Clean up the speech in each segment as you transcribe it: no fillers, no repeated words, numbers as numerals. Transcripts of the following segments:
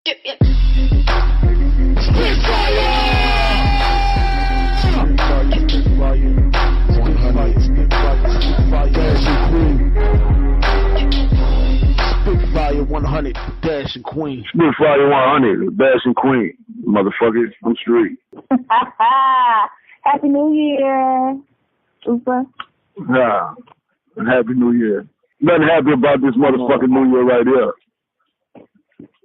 Spitfire 100, Dash and Queen. Spitfire 100, Dash and Queen. Motherfuckers, I'm straight. Happy New Year, Super. Nah, Happy New Year. Nothing happy about this motherfucking New Year right here.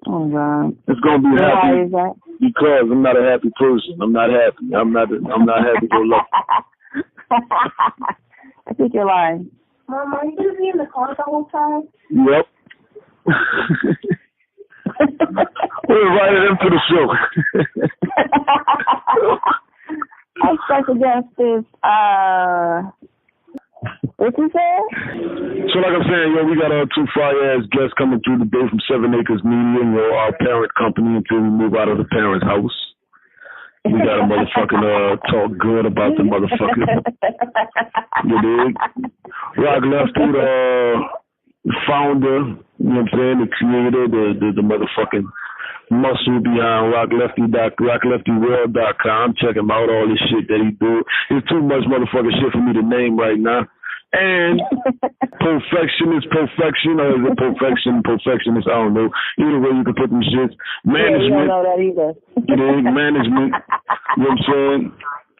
Oh, God. It's gonna be happy. Why is that? Because I'm not a happy person. I'm not happy. I'm not happy go lucky. I think you're lying. Mom, are you gonna be in the car the whole time? Yep. We're invited into the show. I special guest is what you said? So like I'm saying, we got our two fire-ass guests coming through today from 7 Acres Media, our parent company until we move out of the parents' house. We got to motherfucking talk good about the motherfucker. You dig? Rock Lefty, the founder, you know what I'm saying, the creator, the motherfucking muscle behind RockLeftyWorld.com. Check him out, all this shit that he do. It's too much motherfucking shit for me to name right now. And perfectionist, perfection, or is it perfectionist? I don't know. Either way you can put them shits. Management. Yeah, you don't know that either. You know, management. You know what I'm saying?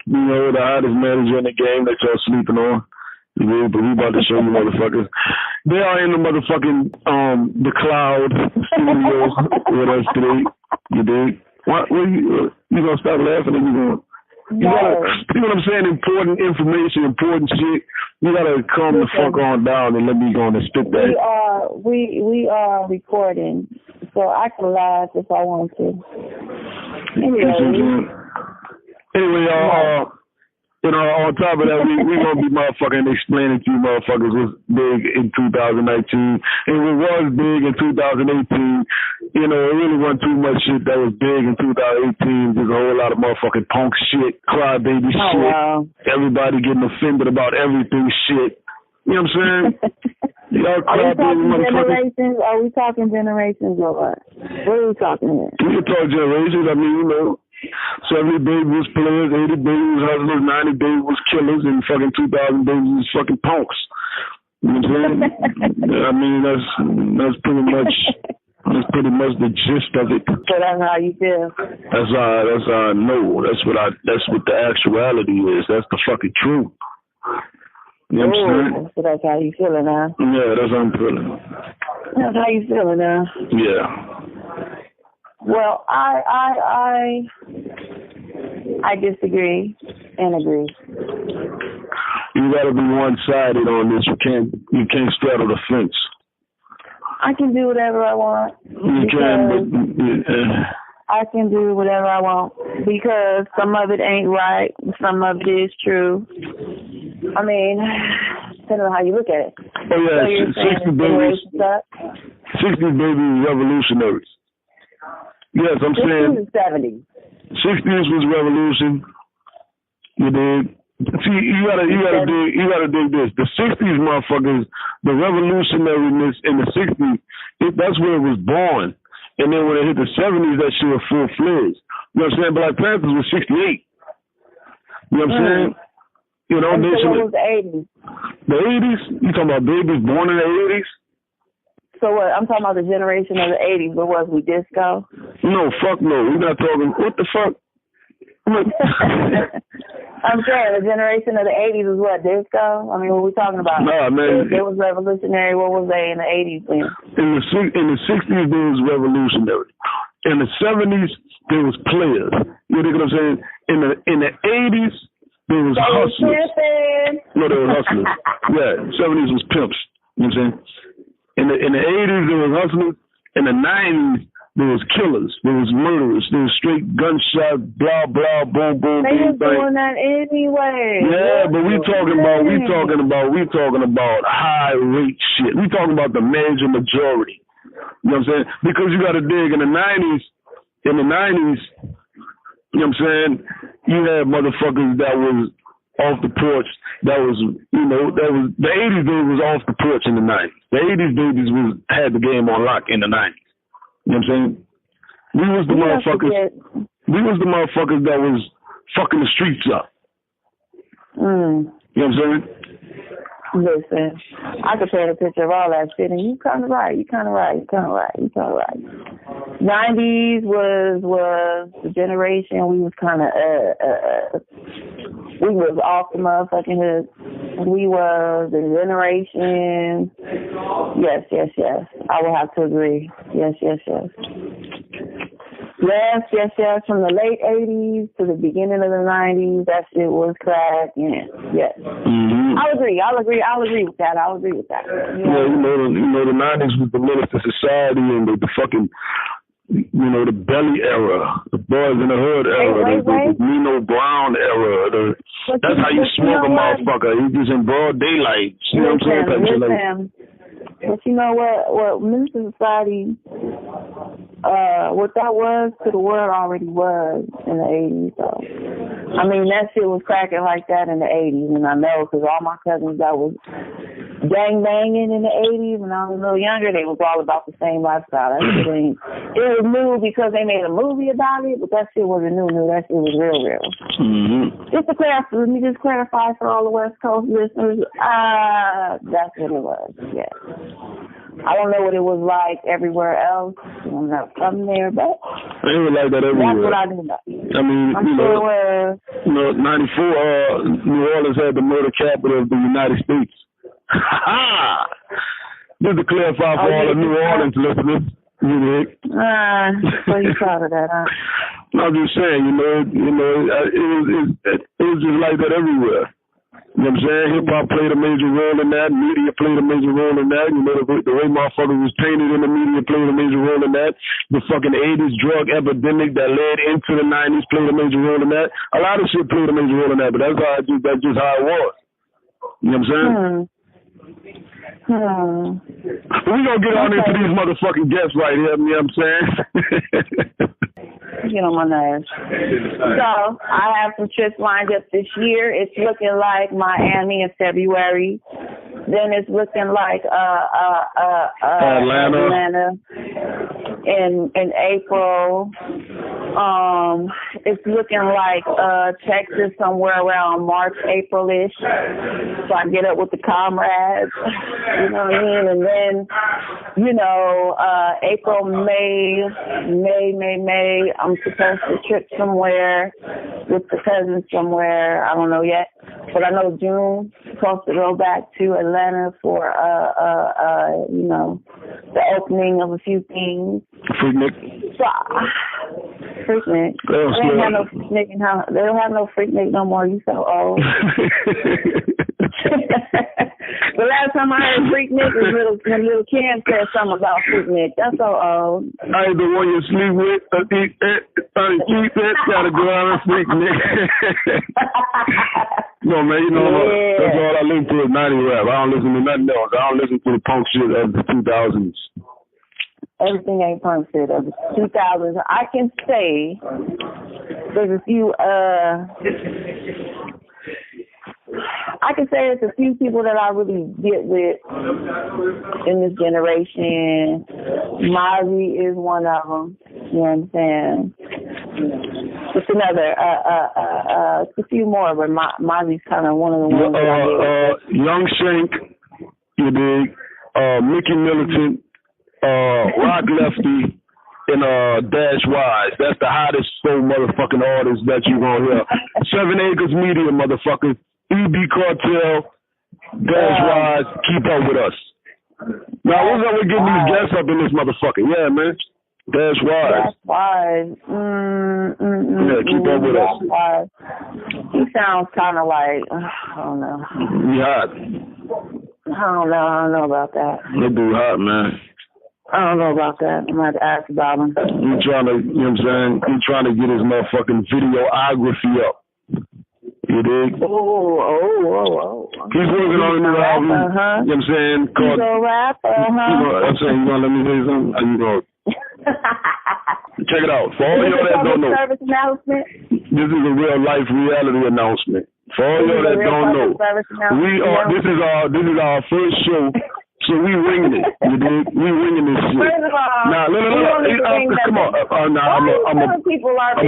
You know, the hottest manager in the game that y'all sleeping on. You know, but we about to show you motherfuckers. They are in the motherfucking, the cloud studio with us today. You dig? What you gonna stop laughing and you gonna... You gotta, you know what I'm saying? Important information, important shit. You gotta calm the fuck on down and let me go on and spit that. We are recording, so I can laugh if I want to. Anyway, on top of that, we gonna be motherfucking explaining to you motherfuckers what's big in 2019. And what was big in 2018, it really wasn't too much shit that was big in 2018. There's a whole lot of motherfucking punk shit, crybaby shit. Wow. Everybody getting offended about everything shit. You know what I'm saying? Y'all crybaby motherfuckers. Are we talking generations or what? What are we talking here? We can talk generations. I mean, 70 baby was players, 80 baby was hustlers, 90 baby was killers, and fucking 2,000 baby was fucking punks. You know what I'm saying? I mean, that's pretty much the gist of it. So that's how you feel. That's how I know. That's what the actuality is. That's the fucking truth. You know what I'm saying? So that's how you feeling now. Yeah, that's how I'm feeling. That's how you feeling now. Yeah. Well, I disagree and agree. You gotta be one-sided on this. You can't straddle the fence. I can do whatever I want. You can, but I can do whatever I want because some of it ain't right, some of it is true. I mean, depending on how you look at it. Oh yeah, so 60 babies revolutionaries. Yes, I'm saying 70s. 60s was revolution. You dig? See, you gotta dig this. The 60s motherfuckers, the revolutionariness in the 60s, that's where it was born. And then when it hit the 70s, that shit was full-fledged. You know what I'm saying? Black Panthers was 68. You know what I'm saying? You know, and so what was the 80s? The 80s? You talking about babies born in the 80s? So what? I'm talking about the generation of the 80s. What was we, disco? No, fuck no. We're not talking. What the fuck? I'm saying the generation of the 80s is what, disco? I mean, what are we talking about? Nah, man. It was revolutionary. What was they in the 80s then? In the 60s, there was revolutionary. In the 70s, there was players. You know what I'm saying? In the 80s, there was hustlers. No, there was hustlers. Yeah, 70s was pimps. You know what I'm saying? In the 80s, there was hustlers. In the 90s, there was killers. There was murderers. There was straight gunshots, blah, blah, boom, boom, they boom, was doing that anyway. Yeah, but we talking about high rate shit. We talking about the major majority. You know what I'm saying? Because you got to dig in the 90s, you know what I'm saying? You had motherfuckers that was off the porch. That was the 80s baby was off the porch in the 90s. The 80s babies had the game on lock in the 90s. You know what I'm saying? We was the motherfuckers. We was the motherfuckers that was fucking the streets up. You know what I'm saying? Listen, I could paint a picture of all that shit, and you kind of right. 90s was the generation we was kind of we was off the motherfucking hood. We was the generation. Yes. I will have to agree. Yes. From the late 80s to the beginning of the 90s, that shit was crack. Yes. Mm-hmm. I'll agree with that. Yeah, you know, the 90s was the menace to society and the fucking, you know, the belly era, the boys in the hood era, the Nino Brown era. That's how you smoke a motherfucker. You just in broad daylight. You know what I'm saying? Listen. But you know what menace to society, what that was to the world already was in the 80s. So, I mean, that shit was cracking like that in the 80s, and I know because all my cousins that was gang banging in the 80s when I was a little younger, they was all about the same lifestyle. That shit ain't, it was new because they made a movie about it, but that shit wasn't new. That shit was real. Mm-hmm. Let me just clarify for all the West Coast listeners, that's what it was, yeah. I don't know what it was like everywhere else. I'm not from there, but it was like that everywhere. That's what I do know. I mean, I'm sure it was. You know, 94, New Orleans had the murder capital of the United States. Just to clarify for all the New Orleans listeners. So you proud of that, huh? No, I'm just saying, it was just like that everywhere. You know what I'm saying? Hip-hop played a major role in that. Media played a major role in that. You know, the way motherfuckers was painted in the media played a major role in that. The fucking 80s drug epidemic that led into the 90s played a major role in that. A lot of shit played a major role in that, but that's just how it was. You know what I'm saying? We gonna get on into these motherfucking guests right here, you know what I'm saying? Get on my nerves. So I have some trips lined up this year. It's looking like Miami in February. Then it's looking like Atlanta in April. It's looking like Texas somewhere around March, April-ish. So I get up with the comrades. You know what I mean? And then, April, May, I'm supposed to trip somewhere with the cousins somewhere. I don't know yet. But I know June, supposed to go back to Atlanta for, the opening of a few things. Freaknik. Freaknik. They don't have no Freaknik no more. You so old. The last time I heard Freaknik was when little Kim said something about Freaknik. That's so old. I ain't the one you sleep with. Keep it. Gotta go out and Freaknik. No, man, that's all I listen to is 90 rap. I don't listen to nothing else. I don't listen to the punk shit of the 2000s. Everything ain't punk shit of the 2000s. I can say there's a few, there's a few people that I really get with in this generation. Mozzie is one of them. You know what I'm saying? Just another, a few more, but Mozzie's kind of one of the ones that I get with. Young Shank, you dig? Mickey Militant, Rock Lefty, and Dash Wise. That's the hottest soul motherfucking artists that you gonna hear. 7 Acres Media, motherfuckers. EB Cartel, Dash Wise, keep up with us. Now, what's up with getting these guests up in this motherfucker? Yeah, man. Dash Wise. Yeah, keep up with us. Wise. He sounds kind of like, I don't know. He hot. I don't know about that. That dude hot, man. I don't know about that. I'm going to ask about him. He trying to, you know what I'm saying? He trying to get his motherfucking videography up. You dig? Oh. He's working on a new album. You know what I'm saying? Called, he's a rapper. I'm saying, you gonna let me say something? How you going? Check it out. For all y'all that don't know, this is a real life reality announcement. For all y'all that don't know, this is our first show. So So we winging it. You dig? We winging this shit. First of all, nah, no. Come on. I'm a big warrior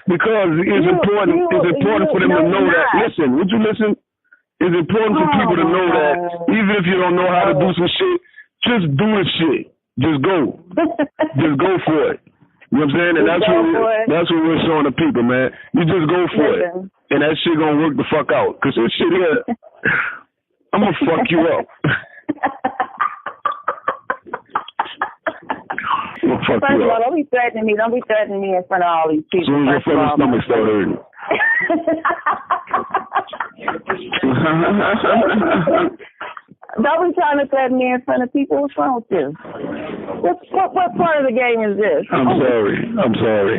because it's important. It's important for them to know that. Listen, would you listen? It's important for people to know that even if you don't know how to do some shit, just do the shit. Just go. Just go for it. You know what I'm saying? And that's what we're showing the people, man. You just go for it. And that shit gonna work the fuck out. Cause this shit here, I'm gonna fuck you up. First of all, don't be threatening me. Don't be threatening me in front of all these people. As soon as your fucking stomach start hurting. Don't be trying to threaten me in front of people. What's wrong with you? What part of the game is this? I'm sorry.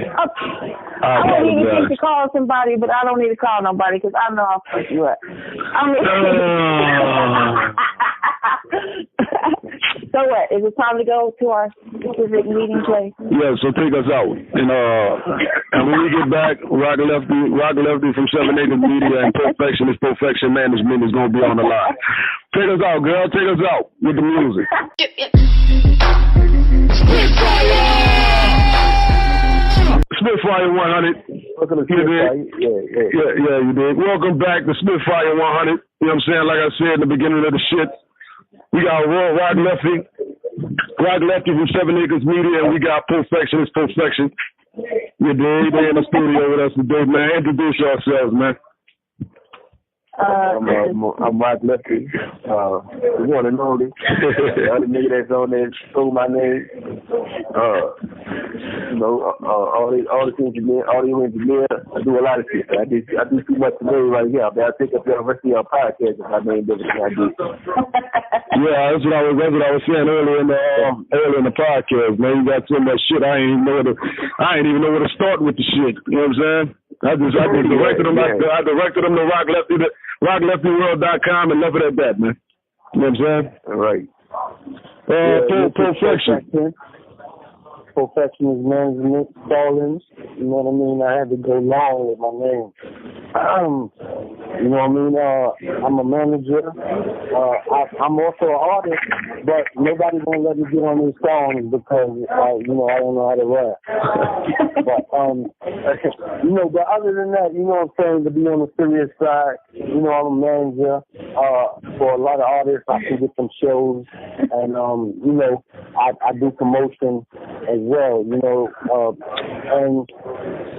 I don't even think to call somebody, but I don't need to call nobody because I know I'll fuck you up. So what? Is it time to go to our specific meeting place? Yeah, so take us out. And when we get back, Rock Lefty from 7 Acres Media and Perfectionist Perfection Management is going to be on the line. Take us out, girl. Take us out with the music. Spitfire 100. Welcome to Spitfire. Yeah, you did. Welcome back to Spitfire 100. You know what I'm saying? Like I said in the beginning of the shit, we got Rock Lefty from 7 Acres Media, and we got Perfectionist Perfection. You did. They in the studio with us today, man. Introduce yourselves, man. I'm Rock Lefty, the one and only. The other nigga that's on there stole my name. All the engineer. I do a lot of shit. I do too much today right here. I pick up the rest of your podcast if I named everything I do. Yeah, that's what I was saying earlier in the podcast, man. You got so much shit. I ain't even know where to start with the shit. You know what I'm saying? I directed them to RockLeftyWorld.com and left it at that, man. You know what I'm saying? All right. Perfection. Perfectionist Management, Stallings. You know what I mean? I had to go long with my name. You know what I mean? I'm a manager. I'm also an artist, but nobody won't let me get on these songs because, I don't know how to rap. But, but other than that, you know what I'm saying, to be on the serious side, I'm a manager. For a lot of artists, I can get some shows, and, I do promotion as well, and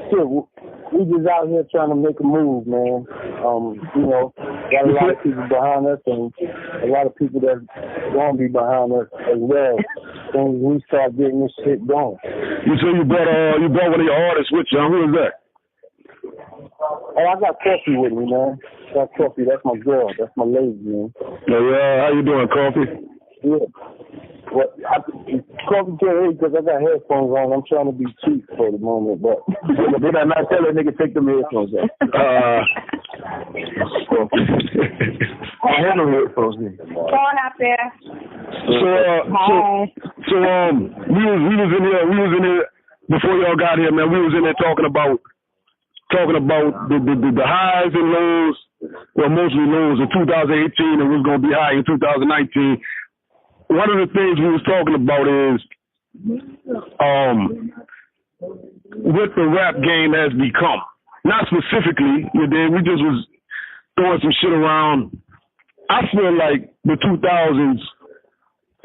shit, we just out here trying to make a move, man. Got a lot of people behind us and a lot of people that gonna be behind us as well when we start getting this shit going. You say you brought one of your artists with you. Who is that? Oh, I got Coffee with me, man. Got Coffee, that's my girl. That's my lady, man. Yeah, how you doing, Coffee? Yeah. Well, Coffee can't hear because I got headphones on. I'm trying to be cheap for the moment, but did I not tell that nigga take them headphones off? I have no headphones in. Go on out there. So we was in here before y'all got here, man. We was in there talking about the highs and lows, well, mostly lows in 2018 and was gonna be high in 2019. One of the things we was talking about is what the rap game has become. Not specifically, we just was throwing some shit around. I feel like the 2000s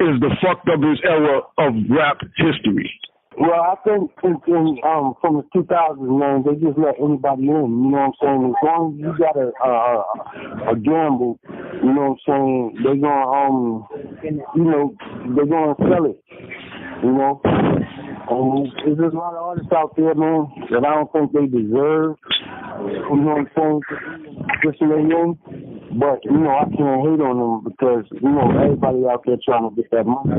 is the fucked upest era of rap history. Well, I think from the 2000s, man, they just let anybody in. You know what I'm saying? As long as you got a gamble, you know what I'm saying? They're gonna sell it. And there's just a lot of artists out there, man, that I don't think they deserve. You know what I'm saying? Just to lay in. But I can't hate on them because everybody out there trying to get that money.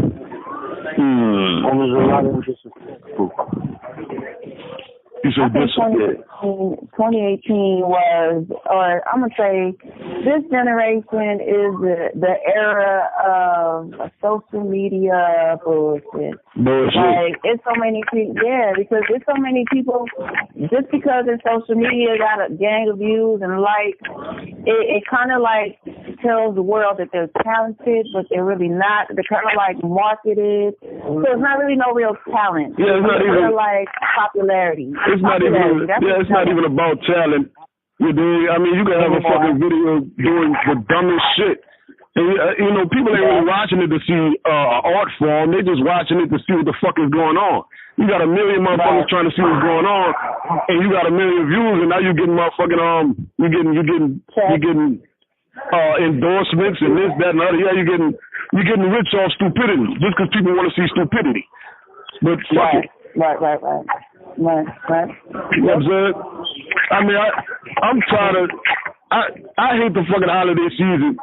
And there's a lot of disrespectful. I think 2018 was, or I'm going to say this generation is the era of social media bullshit. Like, it's so many people, because there's so many people, just because it's social media got a gang of views and likes, it kind of like tells the world that they're talented, but they're really not. They're kind of like marketed. So it's not really no real talent. Yeah, it's not even like popularity. It's not even about talent. You can have a fucking video doing the dumbest shit. And, people ain't really watching it to see an art form. They just watching it to see what the fuck is going on. You got a million motherfuckers trying to see what's going on, and you got a million views, and now you getting motherfucking you getting endorsements and this, that, and other. Yeah, you're getting rich off stupidity just because people want to see stupidity. But fuck it. Right. You know what I'm saying? I'm tired of. I hate the fucking holiday season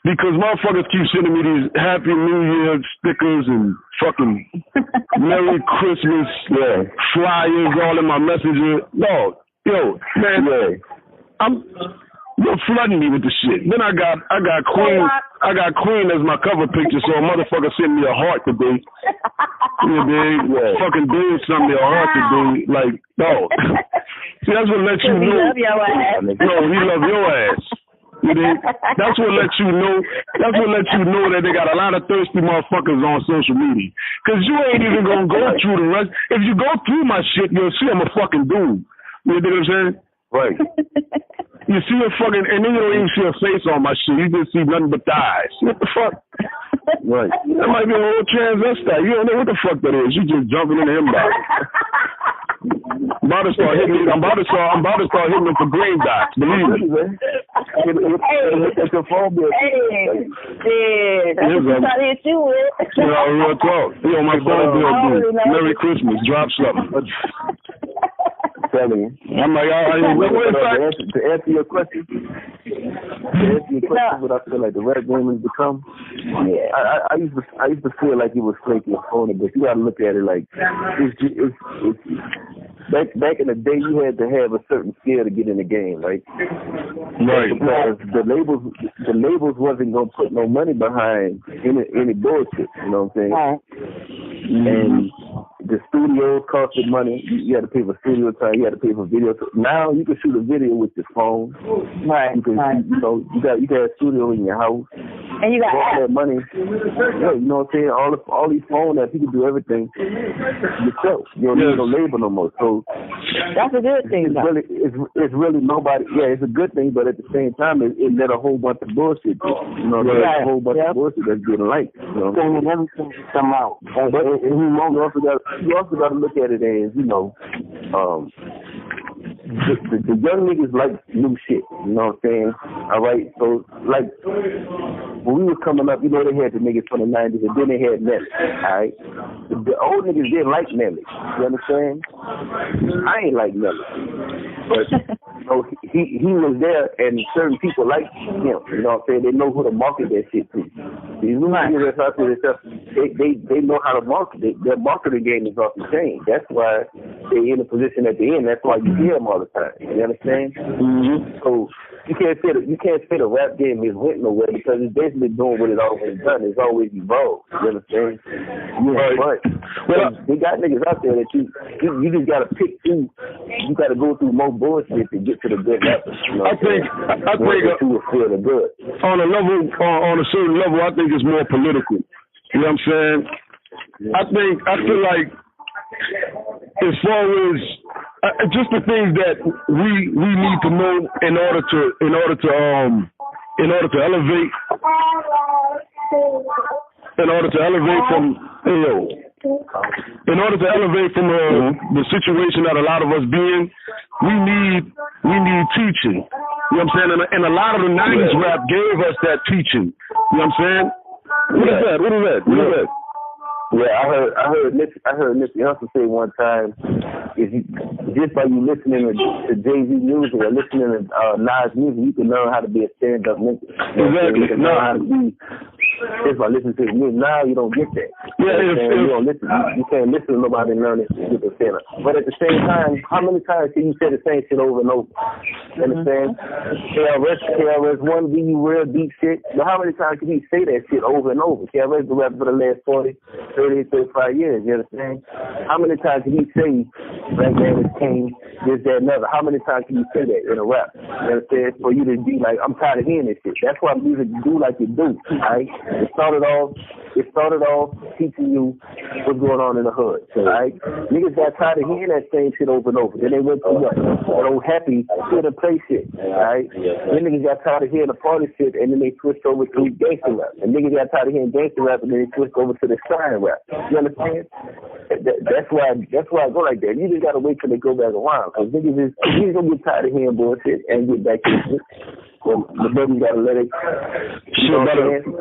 because motherfuckers keep sending me these Happy New Year stickers and fucking Merry Christmas flyers all in my messenger. You're flooding me with the shit. Then I got Queen as my cover picture, so a motherfucker sent me a heart today. Fucking Dave sent me a heart today. Like, dog. See, that's what lets you know. Love your ass. No, he love your ass. You dig? That's what lets you know. That's what lets you know that they got a lot of thirsty motherfuckers on social media. Cause you ain't even gonna go through the rest. If you go through my shit, you'll see I'm a fucking dude. You dig what I'm saying? Right. You see a fucking, and then you don't even see a face on my shit. You just see nothing but thighs. What the fuck? Right. That might be a little transvestite. You don't know what the fuck that is. You just jumping in the inbox. I'm about to start hitting them for green dots. Believe me. It's a phone bill. That's what I'm trying to hit you with. Real talk. My phone bill, dude. Merry Christmas. Drop something. Telling you. I'm like, to answer your question, what I feel like the rap game has become. Yeah. I used to feel like it was flaky and phony, but you got to look at it like it's back in the day. You had to have a certain skill to get in the game, right? Right. Because the labels wasn't gonna put no money behind any bullshit. You know what I'm saying? Right. And the studios costed money. You had to pay for studio time. You had to pay for video. Now you can shoot a video with your phone. Right. You can you can have studio in your house. And you got all that money. Yeah, you know what I'm saying? All these phone apps, you can do everything yourself. You don't need no label no more. So that's a good thing. It's really nobody. Yeah, it's a good thing, but at the same time, it let a whole bunch of bullshit. You know, there's a whole bunch of bullshit that's getting liked. You know, everything come out. But you also got to look at it as, you know, the young niggas like new shit. You know what I'm saying? All right. So like when we was coming up, you know, they had the niggas from the 90s, and then they had Nelly. All right. The old niggas didn't like Nelly. You understand? I ain't like Nelly, but you know, he was there, and certain people like him. You know what I'm saying? They know who to market that shit to. These new niggas out there, they know how to market it. Their marketing game is off the chain. That's why they're in the position at the end. That's why you hear them all the time. You understand? Mm-hmm. So you can't say the rap game is went nowhere, because it's basically doing what it's always done. It's always evolved. You understand? Yeah, right. But they got niggas out there that you just gotta pick through. You gotta go through more bullshit to get to the good rappers. You know I think you will feel the good. On a certain level, I think it's more political. You know what I'm saying? Yeah. I feel like as far as just the things that we need to know in order to elevate from the situation that a lot of us be in, we need teaching. You know what I'm saying? And a lot of the 90s rap gave us that teaching. You know what I'm saying? What is that? Yeah, I heard Nipsey Hussle say one time, just by you listening to Jay-Z music or listening to Nas music, you can learn how to be a stand-up nigga. Exactly. You can learn how to be just by listening to the music. Now you don't get that. Yeah, you don't listen. You can't listen to nobody and learn it to get the center. But at the same time, how many times can you say the same shit over and over? You understand? KRS-One give you real deep shit. But how many times can you say that shit over and over? KRS been rapping for the last 40, 30, 35 years. You understand? How many times can you say Black Man is King, this, that, another? How many times can you say that in a rap? You understand? For you to be like, I'm tired of hearing this shit. That's why music do like it do. Right? It started off teaching you what's going on in the hood. Right? Niggas got tired of hearing that same shit over and over. Then they went to what? Old happy shit and play shit. Right? Then niggas got tired of hearing the party shit, and then they switched over to gangster rap. And niggas got tired of hearing gangster rap, and then they switched over to the sign rap. You understand? That's why I go like that. You just gotta wait till they go back around, because niggas gonna get tired of hearing bullshit and get back to it. Well, the baby gotta let it. Shit,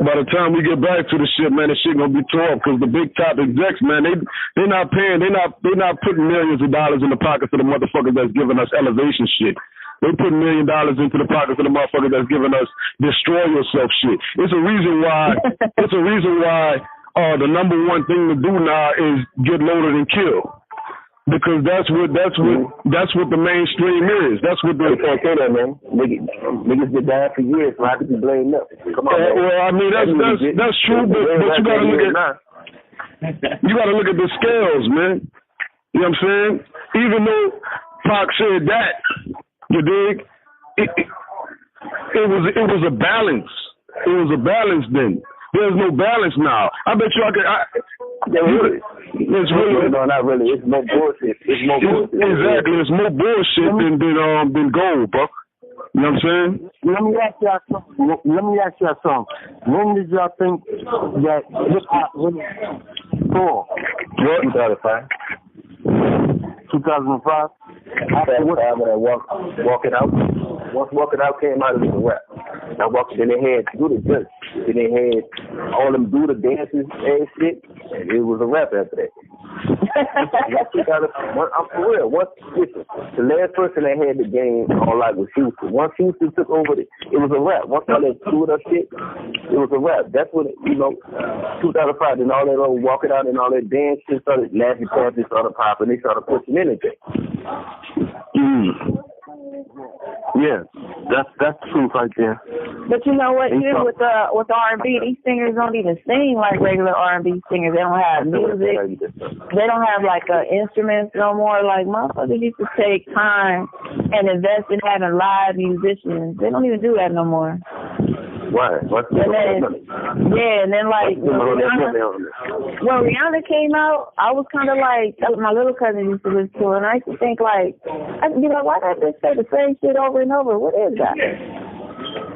by the time we get back to the shit, man, the shit gonna be tore up, because the big top execs, man, they not paying, they not putting millions of dollars in the pockets of the motherfuckers that's giving us elevation shit. They put $1 million into the pockets of the motherfuckers that's giving us destroy yourself shit. It's a reason why. The number one thing to do now is get loaded and kill. Because that's what the mainstream is. That's what they can't say that, man. Niggas been dying for years, so how could you blame them? Come on, man. Well, I mean that's true, but you gotta look at the scales, man. You know what I'm saying? Even though Pac said that, you dig? It was a balance. It was a balance then. There's no balance now. I bet you it's really no, not really. It's more bullshit. Exactly. It's more bullshit than gold, bro. You know what I'm saying? Let me ask y'all something. When did y'all think that hip hop really cool? What? 2005. 2005. After what? When I walk it out. Once Walk It Out came out, it was a rap. Then they had Do the Dance. Then they had all them Do the Dances and shit. And it was a rap after that. I'm for real. The last person that had the game all like was Houston. Once Houston took over it was a rap. Once all that Do It Up shit, it was a rap. That's what 2005. Then all that Walk It Out and all that dance shit started. Lassie Panthers started popping. They started pushing anything. Yeah, that's the truth right there. But you know what? Even with the R&B, these singers don't even sing like regular R&B singers. They don't have music. They don't have like instruments no more. Like motherfuckers used to take time and invest in having live musicians. They don't even do that no more. Why? And then like when Rihanna came out, I was kind of like, my little cousin used to listen to her, and I used to think like, why that bitch say the same shit over and over? What is that?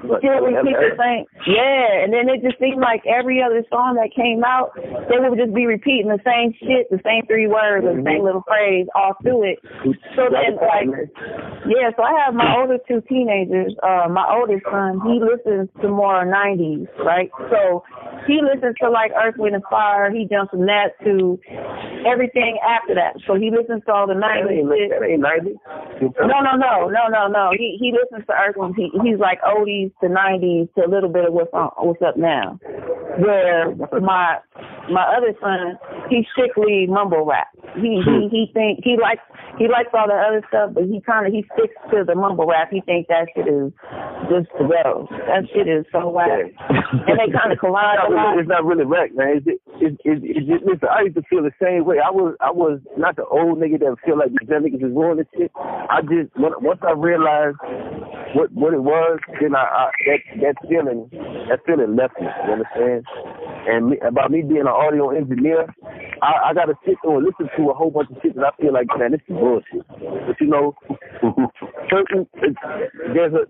Still repeat the same. Yeah, and then it just seemed like every other song that came out, they would just be repeating the same shit, the same 3 words, the same little phrase all through it. So then, so I have my older 2 teenagers. My oldest son, he listens to more 90s, right? So he listens to like Earth, Wind, and Fire. He jumps from that to everything after that. So he listens to all the 90s shit. That ain't 90s. No. He listens to Earth, Wind. He's like oldies to 90s to a little bit of what's up now. Where my other son, he's strictly mumble rap. He likes all the other stuff, but he sticks to the mumble rap. He thinks that shit is just to go. That shit is so whack. And they kind of collide a lot. It's not really whack, man. Listen, I used to feel the same way. I was not the old nigga that feel like these niggas is ruining shit. I just once I realized what it was, then that feeling left me. You understand? And about me being an audio engineer, I got to sit there and listen to a whole bunch of shit that I feel like, man, this is bullshit. But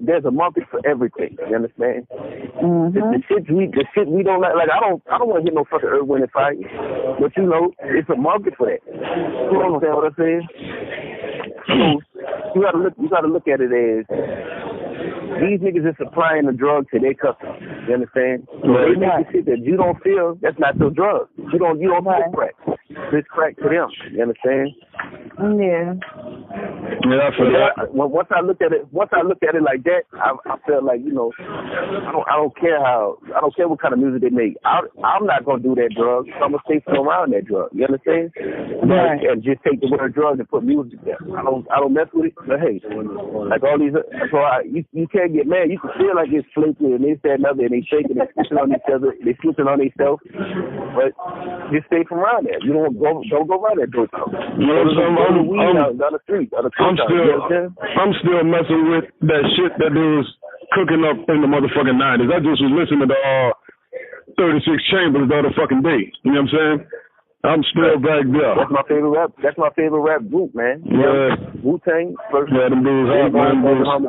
there's a market for everything. You understand? Mm-hmm. The shit we don't like I don't want to hear no fucking Earth, Wind, and Fire. But it's a market for that. You understand what I'm saying? So you gotta look at it as these niggas are supplying the drug to their customers. You understand? So they make the shit that you don't feel, that's not your drug. You don't feel crack. It's crack to them. You understand? Yeah. Yeah, I feel that. Once I looked at it like that, I felt like, you know, I don't care what kind of music they make. I'm not gonna do that drug. So I'm gonna stay from around that drug. You understand? Right. And just take the word drug and put music there. I don't mess with it. But hey, like all these, so you can't get mad. You can feel like it's flaky and this, that, and other, and they shaking, they switching on each other, they switching on themselves. But just stay from around there. You don't go around that drug. I'm still messing with that shit that they was cooking up in the motherfucking 90s. I just was listening to 36 Chambers the other fucking day. You know what I'm saying? I'm still back there. That's my favorite rap. That's my favorite rap group, man. Yeah. Wu-Tang first. Yeah, them dudes hot, man.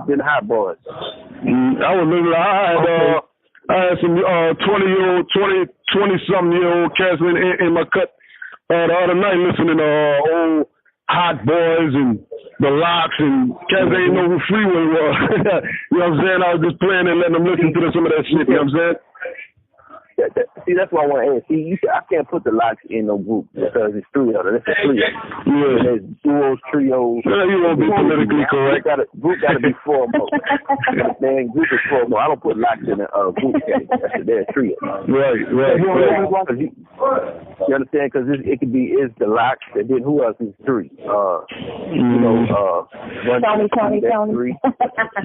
Then Hot Boys. I was literally, I had some 20-something-year-old cats in my cut the other night listening to old Hot Boys and the Locks and cats ain't know who Freeway was. You know what I'm saying? I was just playing and letting them listen to some of that shit. You know what I'm saying? See, that's what I want to ask. See, I can't put the Locks in no group because it's three of them. It's a trio. Yeah. There's duos, trios. Yeah, you won't be politically correct. Group got to be foremost. Man, group is foremost. I don't put Locks in a group category. They're a trio. Right. You understand? Because it could be it's the Locks, and then who else is three? You know, Tony. Three.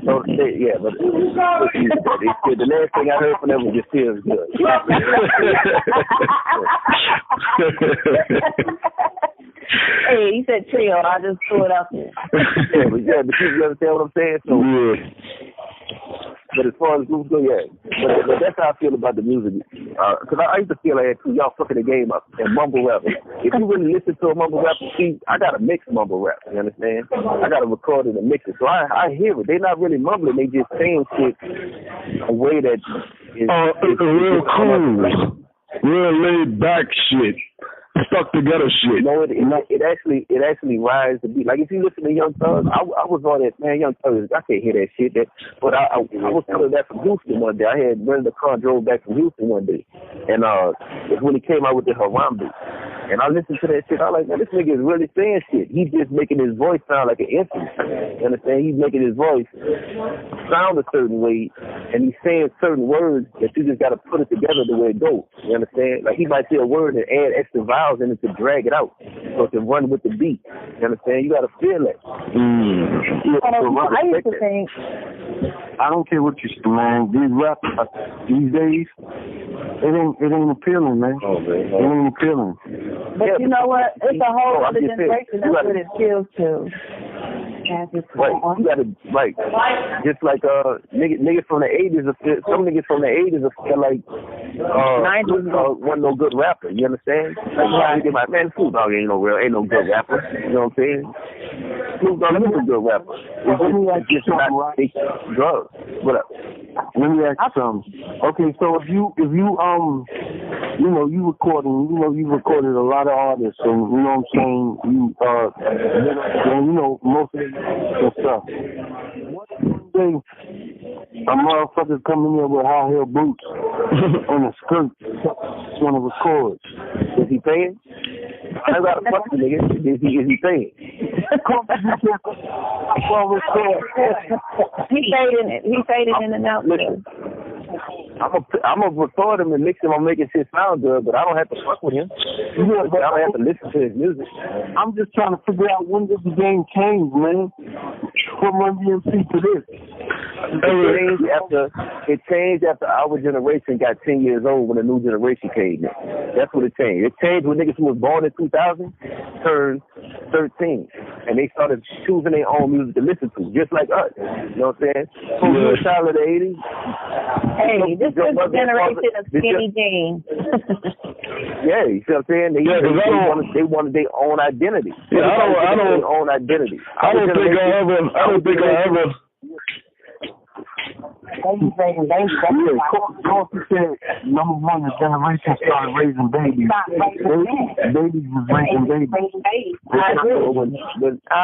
So yeah, but the last thing I heard from them was just feels good. Hey, he said trio. I just threw it out there. but you understand what I'm saying? So, yeah. But as far as groups go, yeah. But that's how I feel about the music. Because I used to feel like y'all fucking the game up and mumble rap. If you really listen to a mumble rap, see, I got to mix mumble rap. You understand? I got to record it and mix it. So I hear it. They're not really mumbling. They just saying shit a way that is real cool, real laid back shit. Stuck together shit. No, it actually rides the beat. Like if you listen to Young Thug, I was on that, man. Young Thug, I can't hear that shit. But I was telling that from Houston one day. I had rented a car, drove back from Houston one day, and it's when he came out with the Harambe. And I listened to that shit. I was like, man, this nigga is really saying shit. He's just making his voice sound like an infant. You understand? He's making his voice sound a certain way, and he's saying certain words that you just got to put it together the way it goes. You understand? Like he might say a word and add extra vowels in it to drag it out so it can run with the beat. You understand? You got to feel that. I used to think, I don't care what you say, man. These rappers these days, it ain't appealing, man. Oh, man. It ain't appealing. but you know what? It's a whole other generation. That's what it appeals to. Right, you gotta just like niggas from the 80s. Some niggas from the 80s feel like 90s wasn't no good rapper. You understand? Like you get man, Snoop Dogg ain't no good rapper. You know what I'm saying? Snoop Dogg is a good rapper. It's just not big drugs. What up? Let me ask you something. Okay, so if you you know, you recorded a lot of artists, and you know what I'm saying, and you know most of the stuff. One day, a motherfucker coming in with high heel boots and a skirt, want to record. Is he paying? I ain't got to fuck the nigga. Is he paying? He faded in and out. Listen, I'm gonna record him and mix him. I'm making shit sound good, but I don't have to fuck with him. I don't have to listen to his music. I'm just trying to figure out when did the game change, man. From Run DMC to this. It changed after our generation got 10 years old when the new generation came in. That's what it changed. It changed when niggas who was born in 2000 turned 13. And they started choosing their own music to listen to, just like us. You know what I'm saying? So you're a child of the 80s. Hey, this is the generation of skinny jeans. Yeah, you see what I'm saying? They wanted their own identity. Yeah, I don't their own identity. I don't think I ever. Baby said, number one, the generation started raising babies. Babies was raising babies. I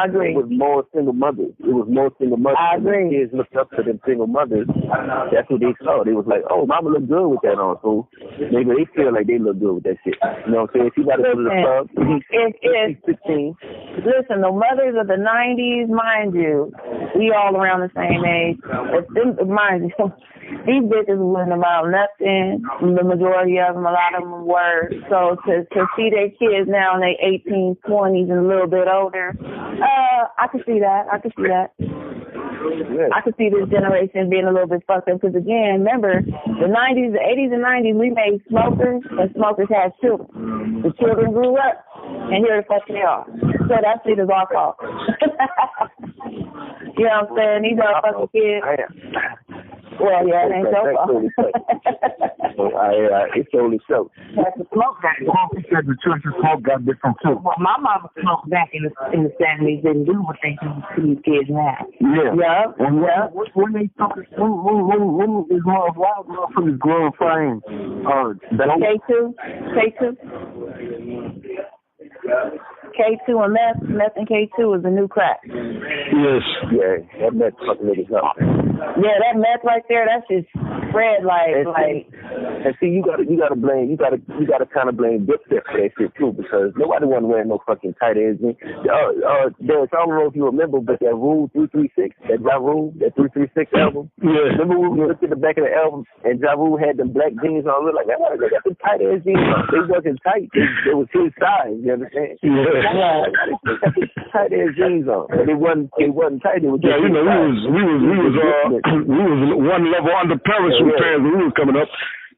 agree. It was more single mothers. I agree. Kids looked up to them single mothers. That's what they saw. They was like, oh, mama look good with that on. So maybe they feel like they look good with that shit. You know what I'm saying? She got to go to the club. She's 16. Listen, the mothers of the 90s, mind you, we all around the same age. Mind you, these bitches wasn't about nothing. The majority of them, a lot of them were. So to see their kids now in their 18s, 20s, and a little bit older, I can see that. I can see that. Yeah. I could see this generation being a little bit fucked up because, again, remember, the 90s, the 80s and 90s, we made smokers, and smokers had children. The children grew up, and here the fuck they are. So that shit is our fault. You know what I'm saying? These are fucking kids. Well, yeah, it ain't your fault. It's totally so. The smoke got because the church smoke got different too. Well, my mama smoked back in the 70s. Didn't do what they do to these kids now. Yeah. And when they talk, when is more wild motherfuckers glorifying K2 and meth and K2 is the new crack. Yes. Yeah, that meth fucking niggas up. Yeah, that meth right there, that's just spread like. And see, you gotta kind of blame Dipset for that shit too, because nobody wanna wear no fucking tight ass jeans. I don't know if you remember, but that Rule 336, that Ja Rule, that 336 album. Yeah. Remember when we looked at the back of the album and Ja Rule had them black jeans on? Look like that. They got them tight ass jeans on. They wasn't tight. They was his size. You understand? Yeah. Tight ass jeans on. And it wasn't tight. It was Yeah, you know, we was one level under parachute fans when we was coming up.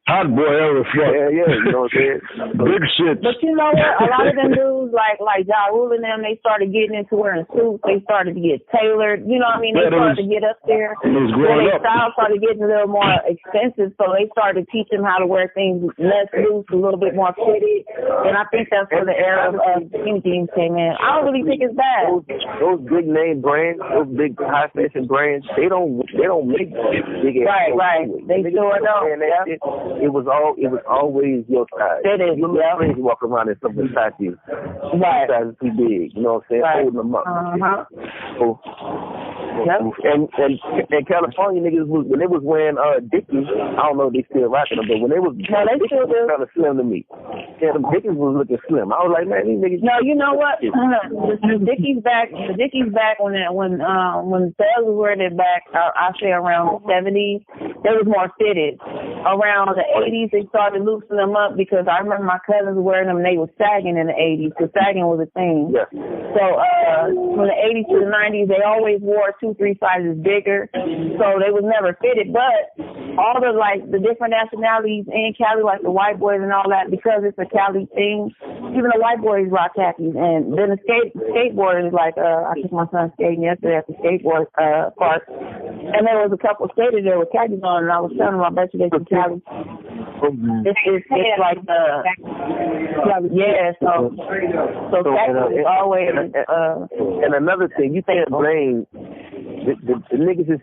Hot boy era fuck. Yeah, you know what I'm saying? Big shit. But you know what? A lot of them dudes, like Ja Rule and them, they started getting into wearing suits. They started to get tailored. You know what I mean? They started to get up there. It was growing their up. style started getting a little more expensive, so they started to teach them how to wear things less loose, a little bit more fitted. And I think that's where the era of skinny jeans came in. I don't really think it's bad. Those big name brands, those big high fashion brands, they don't make big ass. Right. They sure don't. It was always your size. It is. You little friends walk around in something size you. Right. Size too big. You know what I'm saying? Right. Holding them up. So, Yep. and California niggas when they was wearing Dickies, I don't know if they still rocking them, but when they was they still do. kind of slim to me. Yeah, them Dickies was looking slim. I was like, man, these niggas. No, you know what? The Dickies back when sales was wearing it back. I say around the 70s, they was more fitted. Around the 80s, they started loosening them up because I remember my cousins wearing them and they were sagging in the 80s because sagging was a thing. Yeah. So from the 80s to the 90s, they always wore 2-3 sizes bigger. So they was never fitted. But all the different nationalities in Cali, like the white boys and all that, because it's a Cali thing, even the white boys rock khakis. And then the skateboarders, like I took my son skating yesterday at the skateboard park, and there was a couple skaters there with khakis on, and I was telling them, I bet you they from Cali. It's like so khakis is always and another thing, you can't blame the niggas is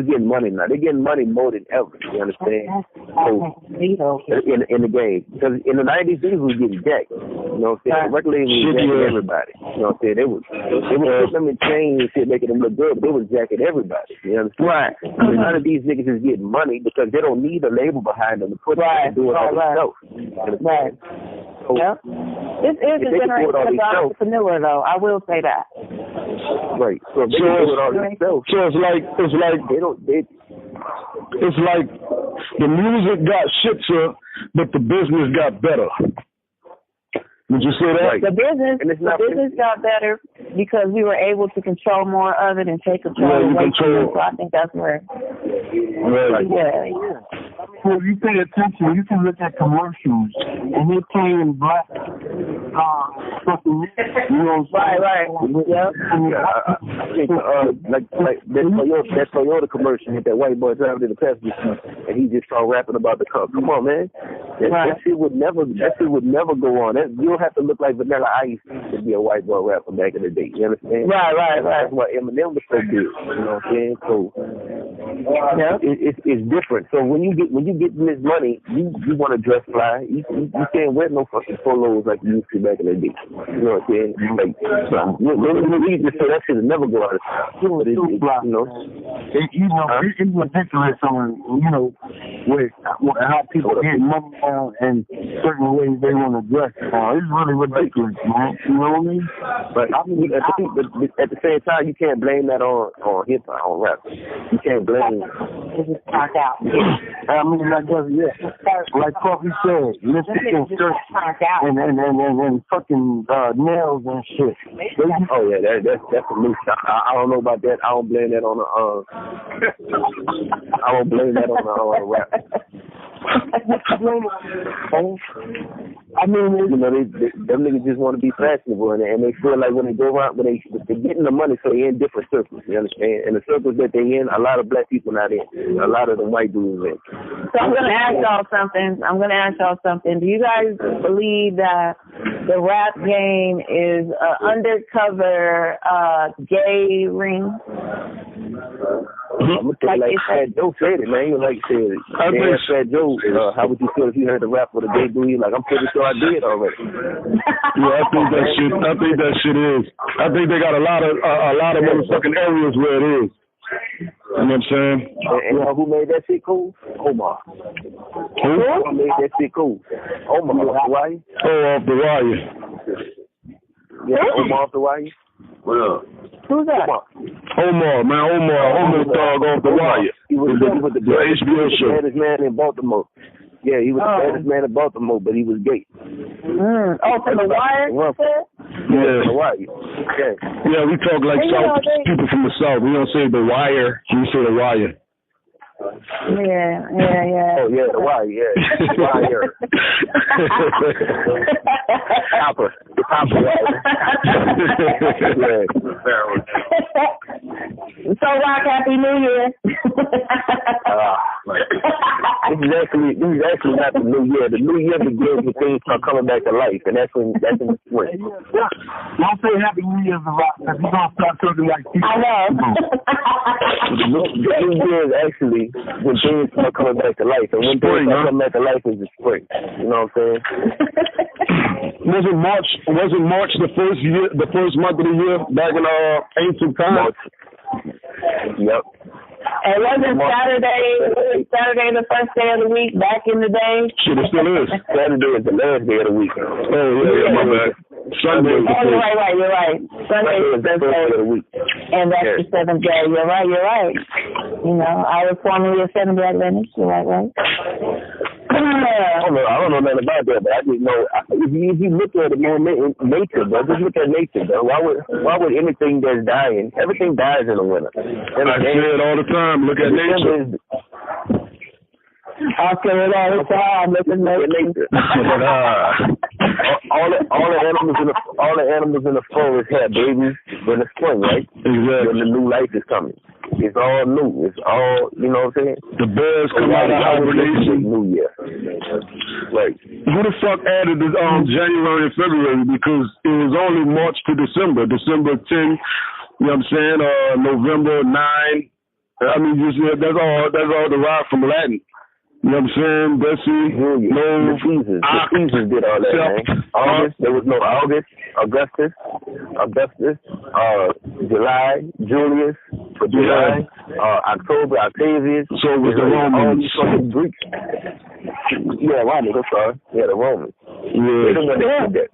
getting money now. They're getting money more than ever. You understand? So, in the game, because in the 90s, these was getting jacked. You know what I'm saying? Record labels was jacking everybody. You know what I'm saying? They was putting them in chains and shit, making them look good, but they was jacking everybody. You understand? Right. None of these niggas is getting money because they don't need a label behind them to put them and do it all themselves. Right. So, yep. This is a generation of entrepreneur, though. I will say that. Right. So if they do it all themselves. So it's like it's like the music got shitter, but the business got better. Would you say that? Right. The business got better because we were able to control more of it and take control away from it. So I think that's where. Right. Yeah. So if you pay attention, you can look at commercials and they're playing black fucking, you know what I'm saying? Right. Yep. Like that Toyota commercial with that white boy driving in the passenger seat and he just started rapping about the car. Come on, man. That shit would never go on. You'll have to look like Vanilla Ice to be a white boy rapper back in the day. You understand? Right. That's why Eminem was so big. You know what I'm saying? So it's different. So when you get this money, you want to dress fly. You can't wear no fucking polos like you used to back in the day. You know what I'm saying? Like, we just say that shit will never go out of style. It's ridiculous on with how people get money now and certain ways they want to dress. It's really ridiculous, man. You know what I mean? But at the same time, you can't blame that on hip hop, on rap. You can't blame. It just turned out. I mean, like Coffee said, lipstick and shirt and fucking nails and shit. Oh yeah, that's a new stuff. I don't know about that. I don't blame that on the I don't blame that on the rap. I mean, them niggas just want to be fashionable, and they feel like when they go around, when they're getting the money, so they in different circles. You understand? And the circles that they in, a lot of black people not in. A lot of the white dudes in. So I'm gonna ask y'all something. Do you guys believe that the rap game is an undercover gay ring? I'm gonna tell you, like Fat Joe said it, man. You like said it. Fat Joe, how would you feel if you heard the rap with a gay dude? Like, I'm pretty sure I did already. Yeah, I think that shit is. I think they got a lot of motherfucking areas where it is. You know what I'm saying? And who made that shit cool? Omar. Who made that shit cool? Omar. Why? Oh, off the wire. Yeah, Omar off the wire. What up? Who's that? Omar Thug off the wire. He was the HBO show. Baddest man in Baltimore. Yeah, he was the baddest man in Baltimore, but he was gay. Oh, from the wire? Yeah. The wire. Yeah. Yeah, we talk like South people from the South. We don't say the wire. We say the wire. Yeah. Oh yeah, the wire. Yeah, the wire. Copper. The copper wire. So, Rock, Happy New Year. This is actually not the new year. The new year begins when things start coming back to life, and that's in the spring. Don't say Happy New Year, Rock, because you're gonna start talking like people. I know. The new year is actually when things start coming back to life, and when things start coming back to life is the spring. You know what I'm saying? Wasn't March the first month of the year back in ancient times? Yep. And wasn't Saturday the first day of the week back in the day? Shit, it still is. Saturday is the last day of the week. Oh, yeah, my bad. Sunday is the first. You're right. Sunday is the first day of the week. And that's the seventh day. You're right. You know, I was formerly a Seventh-day Adventist. You're right. I don't know nothing about that, but I just know if you look at it, man, nature, bro. Just look at nature, bro. Why would anything that's dying? Everything dies in the winter. I say it all the time. Look at nature. I say it all the time. Look at nature. all the animals in the forest have babies in the spring, right? Exactly. When the new life is coming. It's all new. It's all, you know what I'm saying? The bears come out of hibernation. New Year. Right. Who the fuck added the January and February? Because it was only March to December. December 10, you know what I'm saying? November 9. I mean, that's all derived from Latin. You know what I'm saying? Bessie, the seasons did all that, man. August, there was no August, Augustus, July, Julius, for July, October, Octavius. So it was the Romans. All these fucking Greeks. Yeah, Romans, I'm sorry. Yeah, the Romans. Yeah. They don't know that.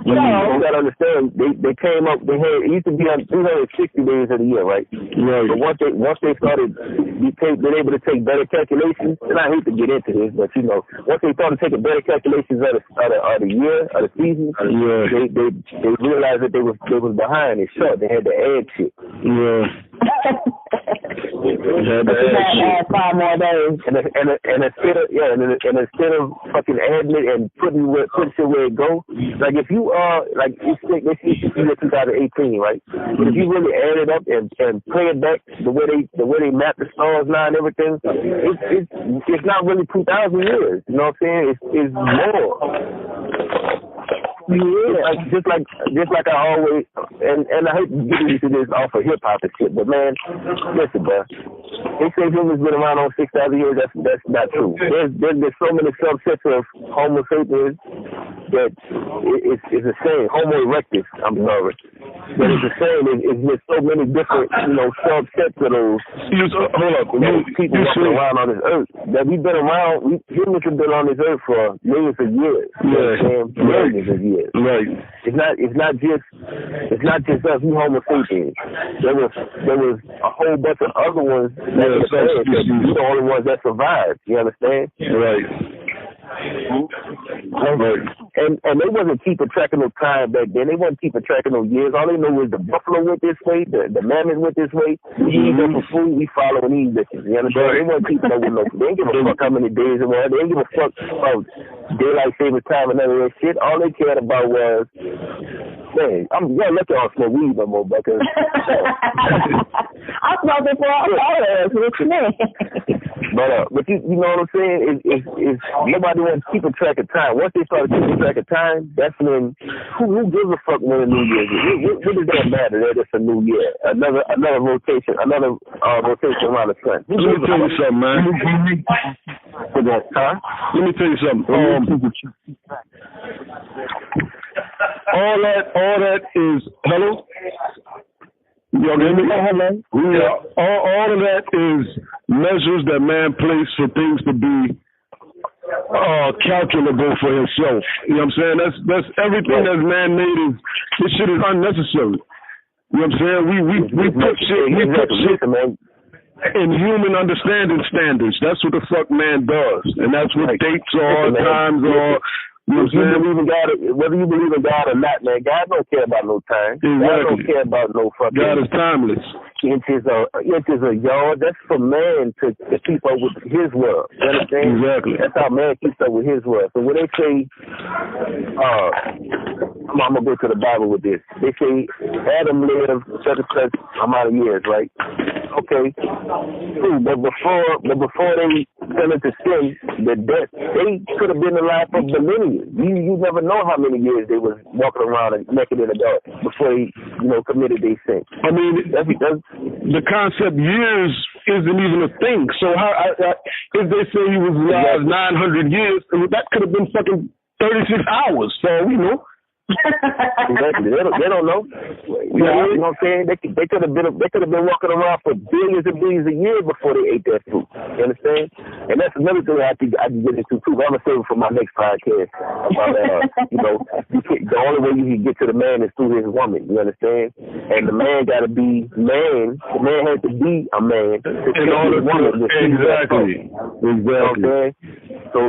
You gotta understand, they came up, it used to be on 360 days of the year, right? Right. But once they started being able to take better calculations, and I hate to get into this, but you know, once they started taking better calculations of the year, of the season, they realized that they was behind and short. They had to add shit. Yeah. Add 5 more days. And instead of fucking adding it and putting shit where it go, like if you like let's say you see 2018, right? But if you really add it up and play it back the way they map the stars now and everything, it's not really 2,000 years. You know what I'm saying? It's more. Just like I always, and I hate to get into this off of hip hop and shit, but man, listen, bro. They say humans been around on 6,000 years. That's not true. There's so many subsets of Homo sapiens that it's a saying. Homo erectus. I'm sorry. But it's a saying. It's just so many different, subsets of those. Hold up. People walking around on this earth. That we've been around. Humans have been on this earth for millions of years. Millions of years. Right. It's not just us. We Homo sapiens. There was a whole bunch of other ones. We're the only ones that survived. You understand? Right. And they wasn't keeping track of no time back then. They wasn't keeping track of no years. All they know was the buffalo went this way, the mammoth went this way. We eat them for food. We follow these bitches. You understand? They wasn't keeping up with no. They ain't give a fuck how many days it was. They ain't give a fuck about daylight saving time and none of that shit. All they cared about was, man, y'all lucky I don't smoke weed no more, because I smoked it for all of us. What you mean? But you know what I'm saying? Is nobody wants keeping track of time. Once they started keeping track of time, that's when who gives a fuck when a New Year's is? What does that matter? That it's a new year, another rotation, rotation around the sun. Let me tell you something, man. Let me tell you something. All that is hello. Y'all hear me? Yeah. All of that is measures that man places for things to be calculable for himself. You know what I'm saying? That's everything that's man made. This shit is unnecessary. You know what I'm saying? We put shit in human understanding standards. That's what the fuck man does, and that's what dates are, times are. You know whether you believe in God or not, man, God don't care about no time. Exactly. God don't care about no fucking. God is timeless. Inches a yard. That's for man to keep up with his world. You understand? Exactly. That's how man keeps up with his world. So when they say, I'm gonna go to the Bible with this. They say Adam lived such and such amount of years, right? Okay. Cool. But before they fell into sin, the death, they could have been alive for millennia. You never know how many years they was walking around and naked in the dark before they, committed their sin. I mean, that's the concept years isn't even a thing. So how if they say he was alive 900 years, that could have been fucking 36 hours. So Exactly. They don't know. You know what I'm saying? They could have been walking around for billions and billions of years before they ate that fruit. You understand? And that's another thing I can get into too. I'm gonna save it for my next podcast. About the only way you can get to the man is through his woman. You understand? And the man got to be man. The man has to be a man in order to woman. Exactly. Okay. So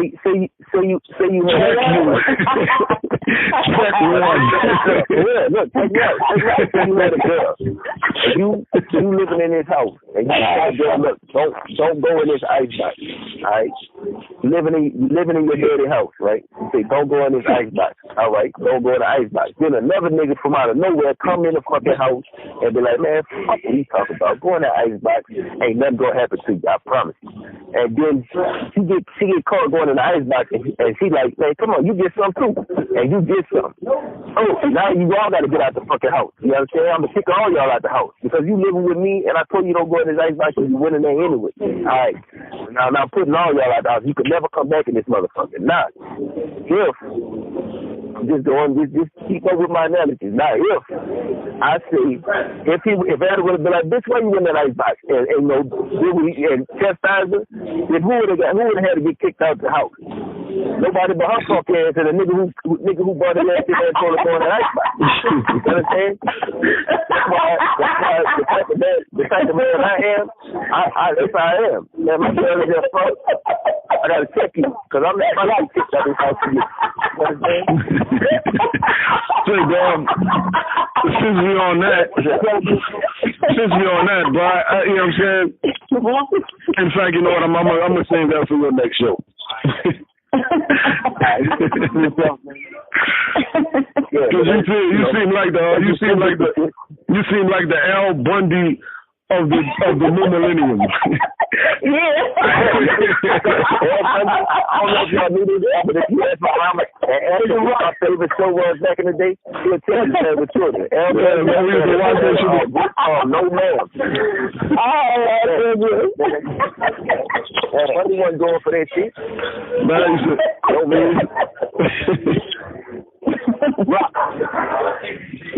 say you have. Check one. Look, check me out. You had a girl. You living in this house, and you say, "Girl, look, don't go in this icebox." All right, you living in your dirty house, right? You say, "Don't go in this icebox." All right, don't go in the icebox. Then another nigga from out of nowhere come in the fucking house and be like, "Man, fuck what you talking about? Go in that icebox. Ain't nothing gonna happen to you. I promise you." And then she get caught going in the icebox, and she like, "Man, come on, you get some too." And you get some. Oh, now you all got to get out the fucking house. You understand? I'm going to kick all y'all out the house because you living with me, and I told you don't go in this icebox because you went in there anyway. All right. Now putting all y'all out the house. You could never come back in this motherfucker. Nah. If just keep up with my analogies. Now, if I say, if Adam would have been like, "Bitch, why you in that icebox?" and chastise her, then who would have had to get kicked out the house? Nobody but her fuck ass and the nigga who brought in that shit and told her to go in the icebox. You understand? That's why the type of man I am, if I am. Man, my girl is just fuck. I gotta check you, because I'm not my life kicked out this house for you. You understand? So, since we on that, bro, you know what I'm saying? In fact, you know what? I'm gonna save that for your next show. Because you seem like the Al Bundy of the new millennium. Yeah. I don't know if y'all knew this, but if you ask my mama, and what my favorite show was back in the day, she'll tell you that with children. Man, we used to watch that shit. No ma'am. Buddy wasn't going for that shit. Man, No man.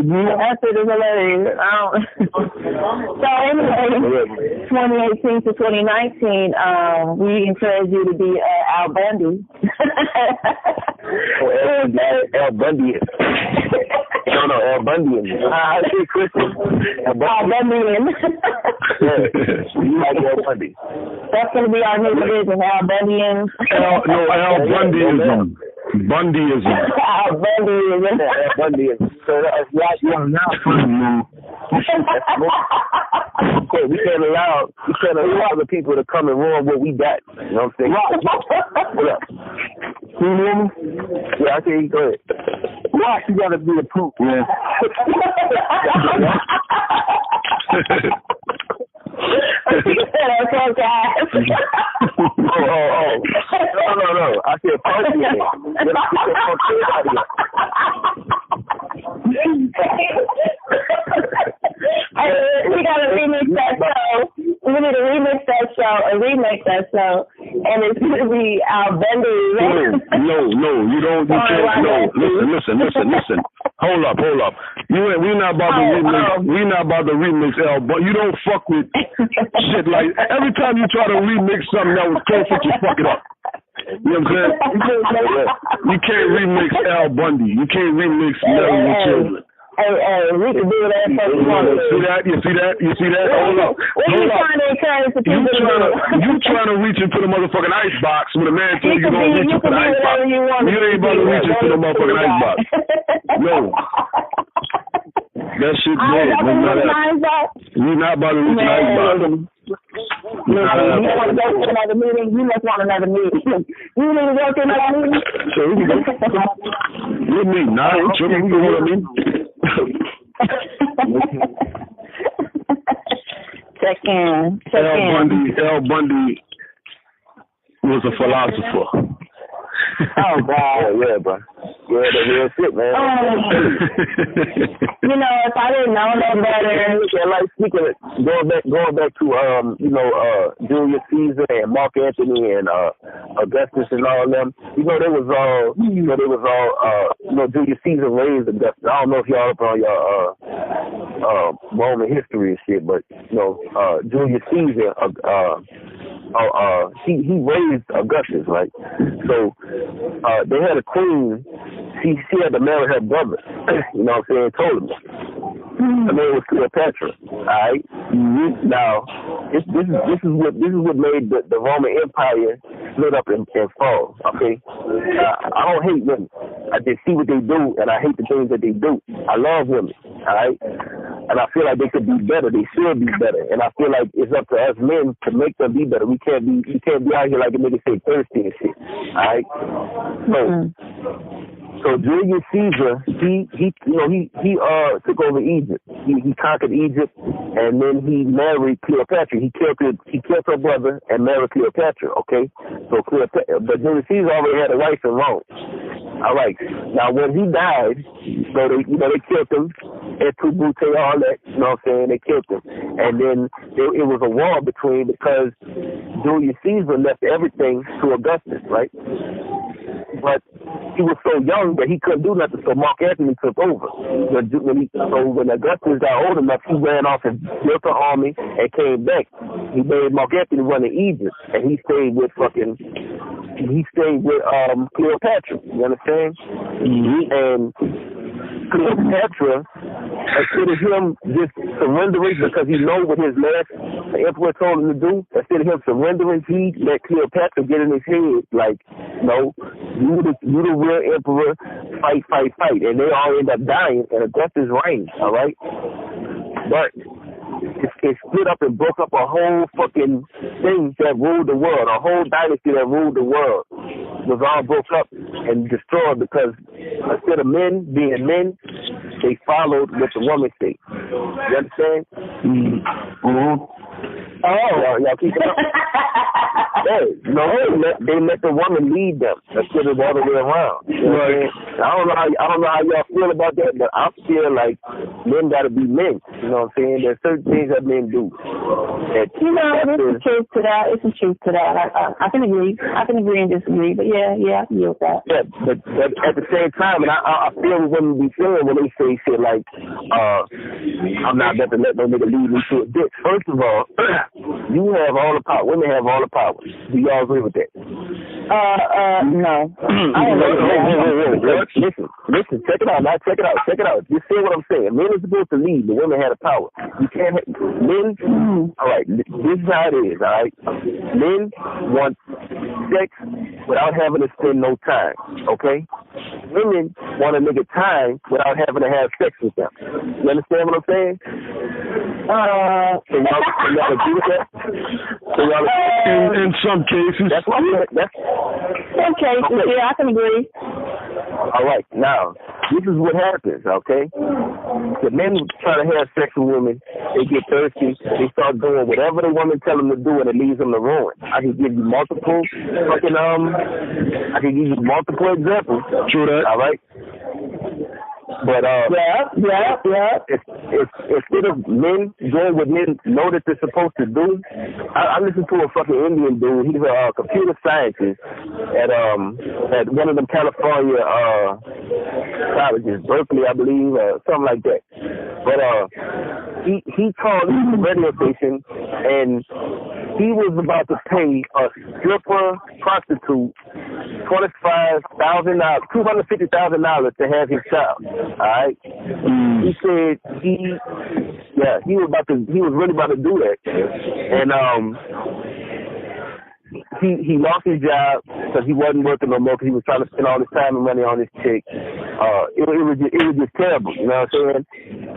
That shit is hilarious. So anyway, 2018 to 2019, we encourage you to be Al Bundy. Al Bundy. No, Al Bundy. I say Christian. Al Bundy. Yeah, you like Al Bundy. That's going to be our new division, Al Bundyism. Al Bundyism. Bundyism. Al Bundyism. Al Bundyism. So that's like now. Okay, we can't allow the people to come and ruin what we got. You know what I'm saying? What up? You hear me? Yeah, I can hear you. Go ahead. Watch, you gotta be a poop, man. No. I said punky. We gotta remix that show. We need to remix that show and remake that show, and it's gonna be Al Bundy. No, you don't. You can't. No, listen. Hold up. We not about to remix. We not about to remix Al, but you don't fuck with shit like every time you try to remix something that was perfect, you fuck it up. You know what I'm saying? You can't remix Al Bundy. You can't remix Married with Children. Hey, we can do that for you. You see that? Hold up. Trying to encourage the people you trying to reach into the motherfucking ice box when a man tells you gonna reach into the ice box. You ain't about to reach into the motherfucking ice box. No. That shit dead. We're not about to reach an ice box. You want to go to another meeting? You must want another meeting. You need to go to another meeting? Sure, we can go. With me, nah, sure, we can go with me. Check in. Al Bundy was a philosopher. Oh God, yeah, bro. Yeah, the real shit, man. If I didn't know no better. Like speaking, going back to Julius Caesar and Mark Antony and Augustus and all of them. They was all Julius Caesar raised Augustus. I don't know if y'all up on your Roman history and shit, but Julius Caesar he raised Augustus, right? So they had a queen. She had to marry her brother. You know what I'm saying? Ptolemy. Her name was Cleopatra. All right. Mm-hmm. Now, this is what made the Roman Empire split up and fall. Okay. I don't hate women. I just see what they do, and I hate the things that they do. I love women. All right. And I feel like they could be better. They should be better. And I feel like it's up to us men to make them be better. We can't be out here like a nigga say thirsty and shit. All right. So Julius Caesar, he took over Egypt. He conquered Egypt, and then he married Cleopatra. He killed her brother and married Cleopatra. Okay, so but Julius Caesar already had a wife in Rome. All right. Now when he died, so they killed him. Et tu, Brute, all that. You know what I'm saying? They killed him, and then it was a war because Julius Caesar left everything to Augustus, right? But he was so young that he couldn't do nothing, so Mark Antony took over. When Augustus got old enough, he ran off and built an army and came back. He made Mark Antony run in Egypt, and he stayed with Cleopatra. You understand? Mm-hmm. And Cleopatra, instead of him just surrendering because he know what the emperor told him to do, instead of him surrendering, he let Cleopatra get in his head like, no, you the real emperor, fight, and they all end up dying in Augustus' reign, all right? But it split up and broke up a whole fucking thing that ruled the world. A whole dynasty that ruled the world was all broke up and destroyed because instead of men being men, they followed what the woman said. You understand? Mm-hmm. Y'all keep it up. Hey, no, they let the woman lead them instead of the other way around. You know what I'm saying? I don't know how y'all feel about that, but I feel like men gotta be men. You know what I'm saying? There's certain things that men do. There's a truth to that. It's a truth to that. I can agree. I can agree and disagree, but yeah, I can deal with that. Yeah, but at the same time, and I feel what women be feeling when they say shit like, I'm not about to let no nigga lead me to a dick. First of all, you have all the power. Women have all the power. Do y'all agree with that? No. I don't know. Listen, check it out. Now check it out. Just say what I'm saying. Men are supposed to lead. The women have the power. You can't have men. All right, this is how it is. All right, men want sex without having to spend no time. Okay, women want a nigga time without having to have sex with them. You understand what I'm saying? Can y'all agree with that? In some cases. That's what some cases, okay. Yeah, I can agree. All right, now, this is what happens, okay? The men try to have sex with women, they get thirsty, they start doing whatever the woman tell them to do, and it leads them to ruin. I can give you multiple examples. True that. All right? But instead of men doing what men know that they're supposed to do, I listened to a fucking Indian dude. He's a computer scientist at one of them California colleges, Berkeley, I believe, something like that. But he called the radio station, and he was about to pay a stripper prostitute $250,000 to have his child. All right. He said he was really about to do that, and he lost his job because he wasn't working no more because he was trying to spend all his time and money on this chick. It was just terrible, you know what I'm saying?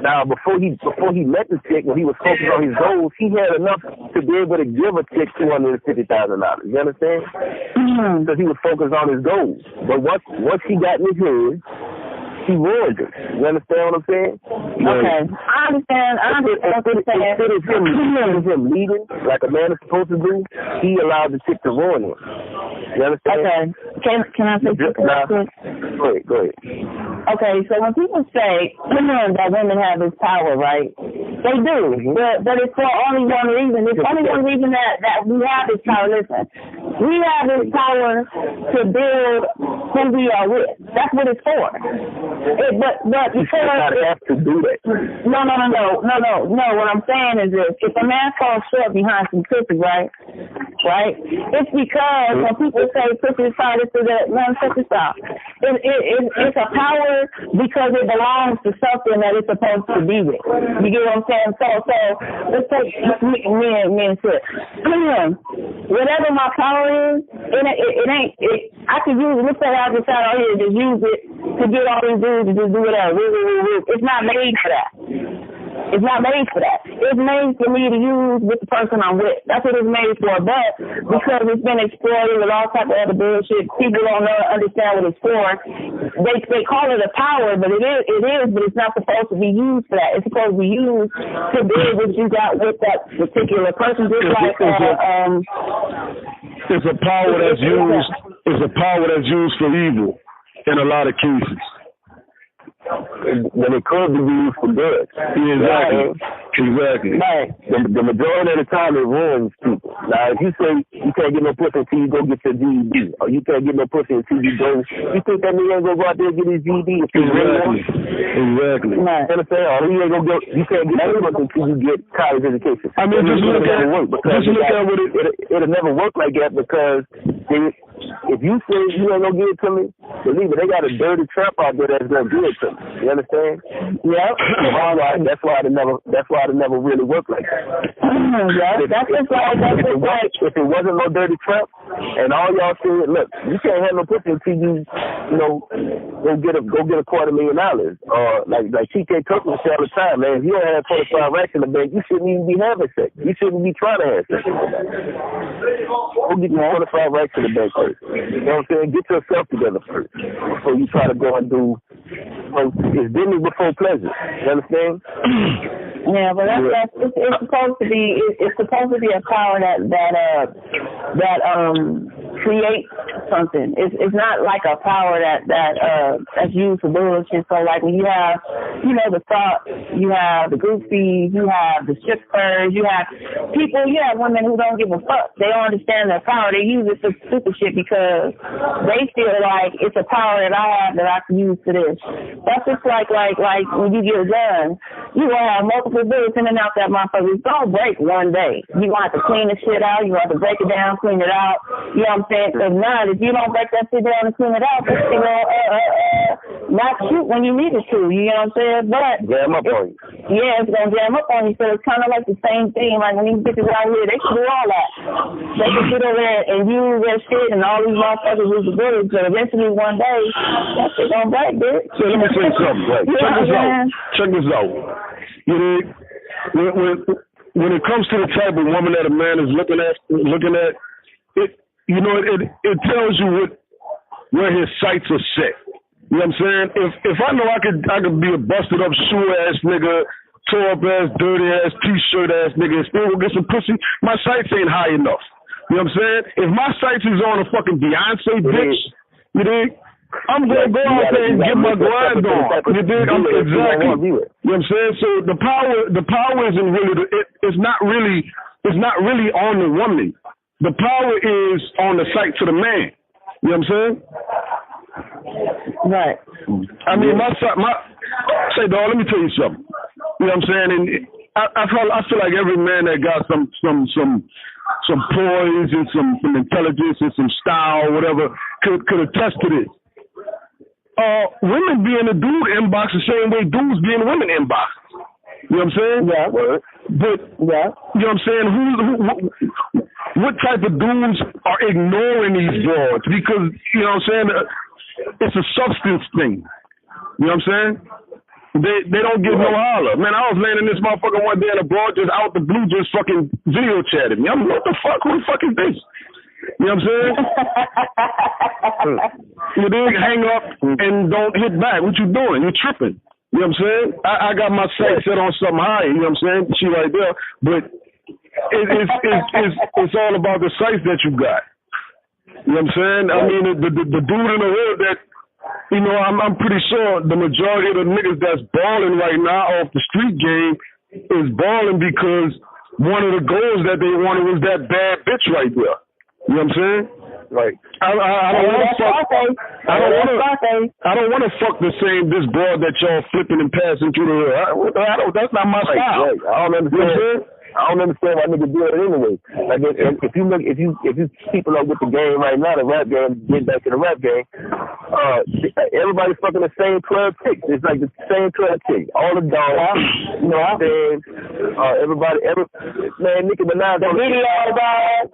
Now before he met the chick, when he was focused on his goals, he had enough to be able to give a chick $250,000. You understand? Because he was focused on his goals. But once he got in his head, he ruined it. You understand what I'm saying? Okay. I understand. Instead of him leading like a man is supposed to do, he allowed the chick to ruin him. You understand? Okay. Can I say something? Go ahead. Okay, so when people say that women have this power, right? They do. But it's for only one reason. It's only one reason that we have this power. Listen, we have this power to build who we are with. That's what it's for. But because you have to do that. No. What I'm saying is this: if a man falls short behind some pussy, right? It's because when people say pussy is fine, it's that man, check this out. It's a power because it belongs to something that it's supposed to be with. You get what I'm saying? So let's take men shit. Whatever my power is, it ain't. I can use it. Let's say I decide out here to use it to get all these dudes to just do whatever. It's not made for that. It's not made for that. It's made for me to use with the person I'm with. That's what it's made for. But because it's been exploited with all type of other bullshit, people don't understand what it's for. They call it a power, but it is, but it's not supposed to be used for that. It's supposed to be used to build what you got with that particular person. Just like it's a power that's used. It's a power that's used for evil in a lot of cases. When it could be used for good. Yeah, exactly. Right. The majority of the time it ruins people. Now, if you say you can't get no pussy until you go get your GED, or you can't get no pussy until you go, you think that nigga ain't gonna go out there and get his GED if you Exactly. Right. You understand? Or you can't get no pussy until you get college education. I mean, just look at what it'll never work like that because if you say you ain't gonna give it to me, believe me, they got a dirty trap out there that's gonna give it to me. You understand? Yeah. That's why it never really worked like that. If it wasn't no dirty trap, and all y'all said, look, you can't have no pussy until you go get $250,000. Or like TK Kirkland say all the time, man, if you don't have 25 racks in the bank, you shouldn't even be having sex. You shouldn't be trying to have sex. Go get your 25 racks in the bank first. You know what I'm saying? Get yourself together first before you try to go and do. It's business before pleasure. You understand? Yeah, but it's supposed to be a power that creates something. It's not like a power that's used for bullshit. So like when you have, the thought, you have the goofies, you have the strippers, you have women who don't give a fuck. They don't understand their power. They use it for stupid shit because they feel like it's a power that I have that I can use for this. That's just like when you get a gun, you gonna have multiple bullets in and out that motherfucker. It's gonna break one day. You gonna have to clean the shit out. You gonna have to break it down, clean it out. You know what I'm saying? If not, if you don't break that shit down and clean it out, that shit gonna not shoot when you need it to. You know what I'm saying? But jam up on you. Yeah, it's gonna jam up on you. So it's kind of like the same thing. Like when these bitches out here, they can do all that. They can sit over there and use their shit, and all these motherfuckers use the bullets. But eventually, one day, that shit gonna break, dude. So let me say something. Right? Check this out. You know, when it comes to the type of woman that a man is looking at it, it tells you where his sights are set. You know what I'm saying? If I know I could be a busted up shoe ass nigga, tore up ass, dirty ass, t-shirt ass nigga, and still get some pussy, my sights ain't high enough. You know what I'm saying? If my sights is on a fucking Beyonce bitch, you dig? I'm gonna go out there and get my grind on. You dig? Exactly. You know what I'm saying? So the power isn't really it's not really on the woman. The power is on the sight to the man. You know what I'm saying? Right. I mean, say, dog, let me tell you something. You know what I'm saying? And I feel like every man that got some poise and some intelligence and some style, whatever, could attest to this. Women be in the dude inbox the same way dudes be in women inbox. You know what I'm saying? Yeah. But yeah. You know what I'm saying? What type of dudes are ignoring these broads? Because, you know what I'm saying, it's a substance thing. You know what I'm saying? They don't give no holler. Man, I was laying in this motherfucker one day and a broad just out the blue just fucking video chatted me. I'm like, what the fuck? Who the fuck is this? You know what I'm saying? You dig? Hang up and don't hit back. What you doing? You tripping. You know what I'm saying? I got my sight set on something higher. You know what I'm saying? She right there. But it's all about the sights that you got. You know what I'm saying? I mean, the dude in the hood that, I'm pretty sure the majority of the niggas that's balling right now off the street game is balling because one of the goals that they wanted was that bad bitch right there. You know what I'm saying? Like, I don't want to fuck this broad that y'all flipping and passing through the hood. That's not my style. Right. I don't understand. I don't understand why niggas do it anyway. Like if you people up with the game right now, the rap game, get back to the rap game, everybody's fucking the same 12 chicks. It's like the same 12 chicks. All the dogs, you know what I'm saying? Man, Nicki Minaj on the video about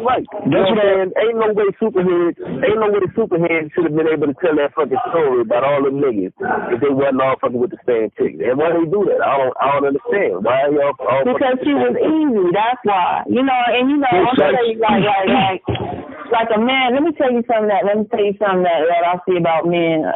right. That's what I'm saying. Ain't no way the superhead should have been able to tell that fucking story about all the niggas if they wasn't all fucking with the same chicks. And why they do that? I don't understand. Why y'all all because she was easy, that's why. And I'm telling you like a man, let me tell you something that I see about men.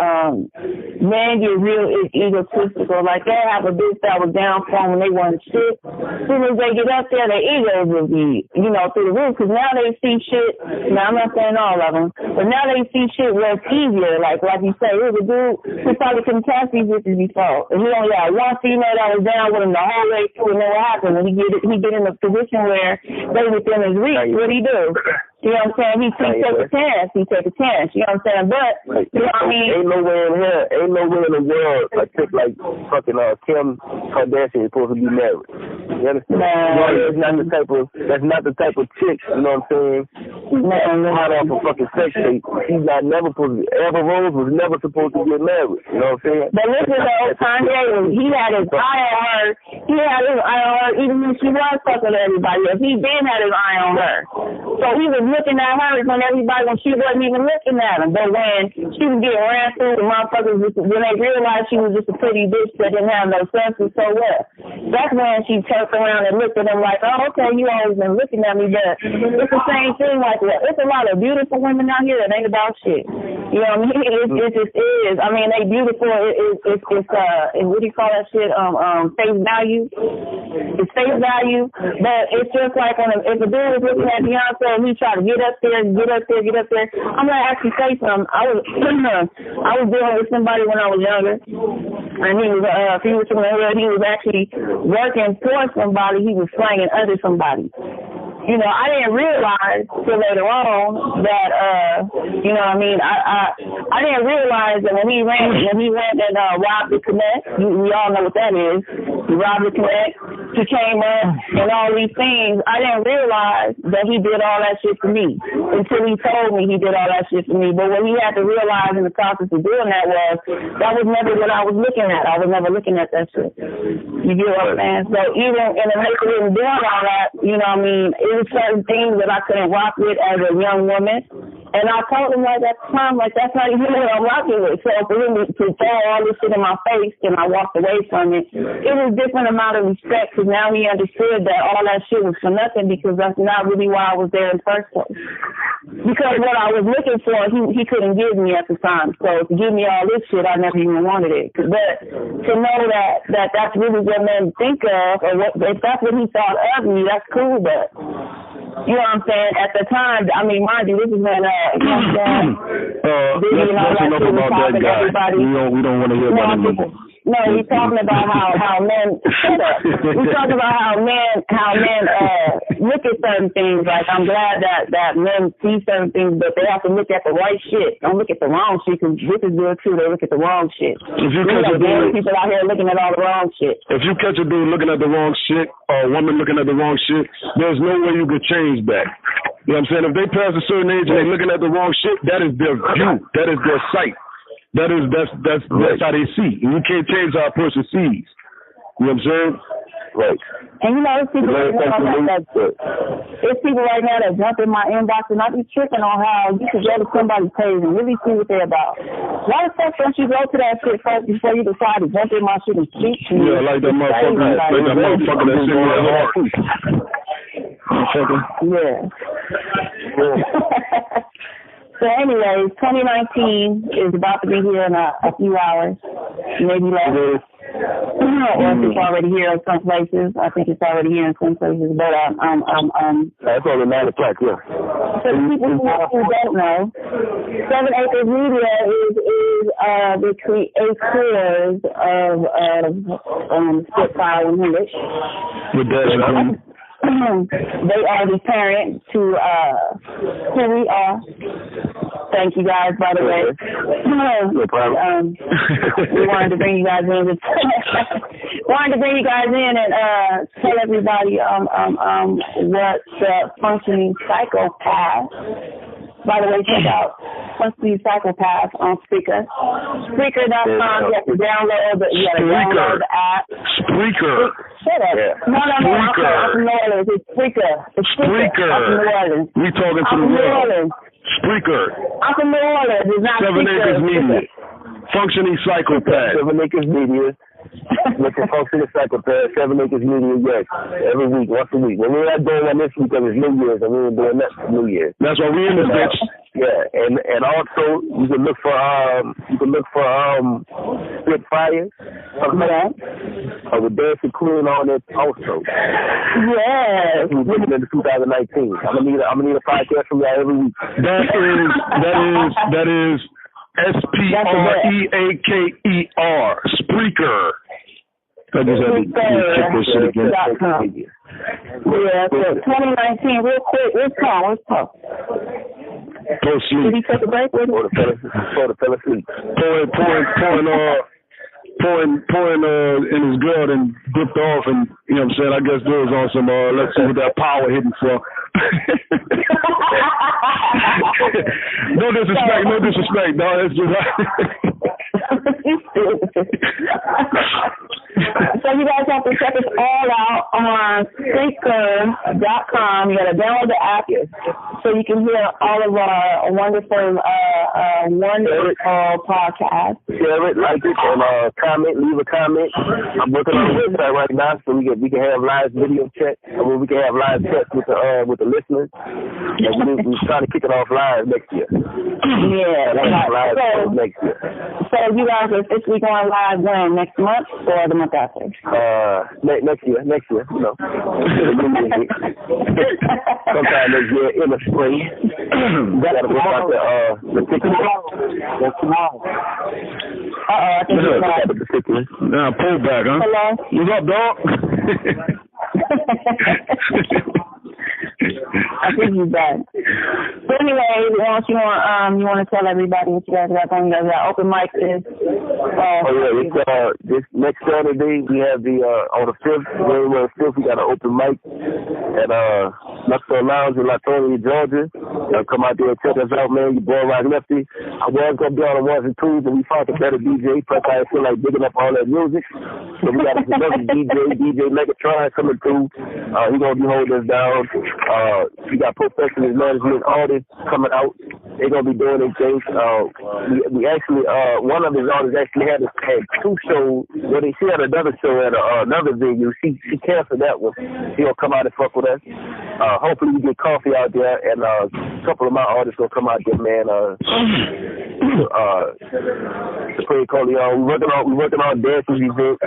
Men get real egotistical. Like they have a bitch that was down for them when they wanted shit. As soon as they get up there, their egos will be, through the roof. Because now they see shit. Now I'm not saying all of them, but now they see shit where it's easier. Like you say, it was a dude who probably couldn't catch these bitches before, and he only had one female that was down with him the whole way through. And then what happened when he get in a position where they within his reach? What do he do? You know what I'm saying? He take a chance. You know what I'm saying? But you know what I mean? Ain't nowhere in the world a chick like fucking Kim Kardashian is supposed to be married. You understand? That's not the type of chick. You know what I'm saying? Hot off a fucking sex tape. She's not never supposed to be. Amber Rose was never supposed to get married. You know what I'm saying? But listen though, Kanye, he had his eye on her. He had his eye on her even when she was fucking everybody else. He been had his eye on her. So he was looking at her when she wasn't even looking at him. But when she was getting ran through, the motherfuckers, when they realized she was just a pretty bitch that didn't have no sense, so what? That's when she turned around and looked at him like, oh, okay, you always been looking at me, but it's the same thing. Like, it's a lot of beautiful women out here that ain't about shit. You know what I mean? It just is. I mean, they beautiful. It's what do you call that shit? Face value. It's face value, but it's just like if a dude was looking at Beyonce and he tried to get up there. I'm gonna actually say something. I was dealing with somebody when I was younger, and he was from the hood. He was actually working for somebody. He was slanging under somebody. You know, I didn't realize till later on that, you know what I mean, I didn't realize that when he went and robbed the Connect, we all know what that is. He robbed the Connect, he came up and all these things. I didn't realize that he did all that shit for me until he told me he did all that shit for me. But what he had to realize in the process of doing that was never what I was looking at. I was never looking at that shit. You get what I'm saying? So even in the midst of him doing all that, you know what I mean, it was certain things that I couldn't rock with as a young woman. And I told him at that time, like, that's not even what I'm rocking with. So for him to throw all this shit in my face and I walked away from it, it was a different amount of respect because now he understood that all that shit was for nothing because that's not really why I was there in the first place. Because what I was looking for, he couldn't give me at the time. So to give me all this shit, I never even wanted it. But to know that that's really what men think of, or if that's what he thought of me, that's cool, but... You know what I'm saying? At the time, I mean, mind you, this is when, you know what I'm saying? That's enough about that guy. We don't want to hear about him anymore. No, he's talking about how men shut up. He's talking about how men look at certain things. Like, I'm glad that men see certain things, but they have to look at the right shit. Don't look at the wrong shit, because this is good too. They look at the wrong shit. If you catch a dude, people out here looking at all the wrong shit. If you catch a dude looking at the wrong shit, or a woman looking at the wrong shit, there's no way you could change that. You know what I'm saying? If they pass a certain age and they're looking at the wrong shit, that is their view. That is their sight. That's how they see. And you can't change how a person sees. You know what I'm saying? Right. And you know, there's people right now that jump in my inbox and I be tripping on how you can go to somebody's page and really see what they're about. Why the fuck don't you go to that shit first before you decide to jump in my shit and speak to me? Yeah, like that motherfucker that sent me a heart. Yeah. So anyways, 2019 is about to be here in a few hours, maybe less. Or if it's already here in some places. I think it's already here in some places, but that's only 9 o'clock, yeah. So the people who don't know, 7 Acres Media is the creators of Spitfire 100. With that, they are the parent to who we are. Thank you guys, by the way. No problem. We wanted to bring you guys in. And tell everybody what the Functioning Psychopath. By the way, check out Functioning Psychopath on Spreaker. Spreaker.com. You have to download the app. Spreaker. Shut up. Yeah. No. I'm from New Orleans. It's Spreaker. Spreaker. I'm from New Orleans. We talking to the world. Spreaker. I'm from New Orleans. It's not 7 Acres Media. Functioning Psychopath. 7 Acres Media. With the Functioning Psychopath, 7 Acres Media, yes. Every week, once a week. Well, we're not doing one this week because it's New Year's, and we ain't doing that for New Year's. That's why we in this bitch. Yeah, and also you can look for Spitfire. With Dancing Queen on it also. Yes. We're looking into 2019. I'm gonna need a podcast from y'all every week. That is Spreaker. Spreaker. I just had to check this shit again. Yeah, so 2019, real quick, let's talk. Go sleep. Did he take a break with Or the fella sleep. Pouring in his gut and dipped off, and you know what I'm saying, I guess there was on some let's see what that power hitting for. No disrespect, dog. It's just So you guys have to check us all out on Spreaker.com. You got to download the app so you can hear all of our wonderful podcasts. Share it, like it, and comment, leave a comment. I'm working on the website right now so we can have live video chat. I mean, we can have live chats with the listeners. And we're trying to kick it off live next year. Yeah, live next year. So you guys are officially going live when? Next month or the month after? Next year, you know. Sometime next year in the spring. Gotta work out the tickets. That's tomorrow. I think it's not. Now, pull back, huh? Hello? What's up, dog? I think he's back. So anyway, you want to tell everybody what you guys got going? You guys got open mic this. This next Saturday we have the on the 5th, January 5th, we got an open mic at Luxor Lounge in Latonia, Georgia. Come out there and check us out, man. Your boy Rock Lefty. I was gonna be on the 1s and 2s, but we found a better DJ. Plus, I feel like digging up all that music. So we got another DJ Megatron coming through. He gonna be holding us down. We got professional management artists coming out. They're gonna be doing their things. We actually one of his artists actually had 2 shows. Well, she had another show at another venue. She canceled that one. She'll come out and fuck with us. Hopefully we get coffee out there, and a couple of my artists gonna come out there, man. Supreme Corleone. We're working on Dance's event.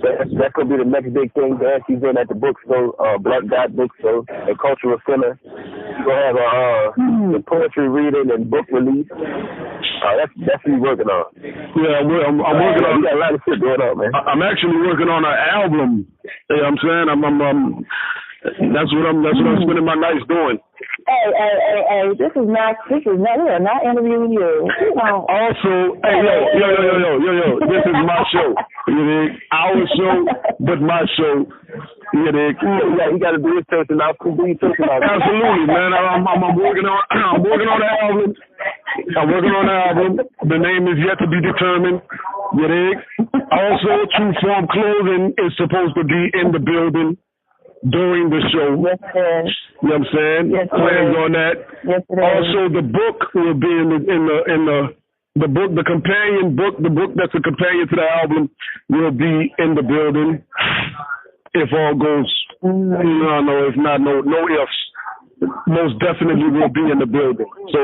That's gonna be the next big thing. Dance event at the bookstore, Black Dot Bookstore and Cultural Center. We're gonna have the poetry reading and book release. That's what we're working on. Yeah, I'm working on. We got a lot of shit going on, man. I'm actually working on an album. You know what I'm saying? That's what I'm spending my nights doing. Hey, this is not, we are not interviewing you. Also, hey, yo, this is my show. You dig? Our show, but my show. You dig? Yeah, you gotta do your person out. Absolutely, man. I'm working on the album. The name is yet to be determined. You dig? Also, True Form Clothing is supposed to be in the building during the show. Yes, sir. You know what I'm saying? Yes, plans on that. Yes, sir. Also, the book will be in the book, the companion book, the book that's a companion to the album will be in the building. If all goes, no, if not, no ifs. Most definitely will be in the building. So,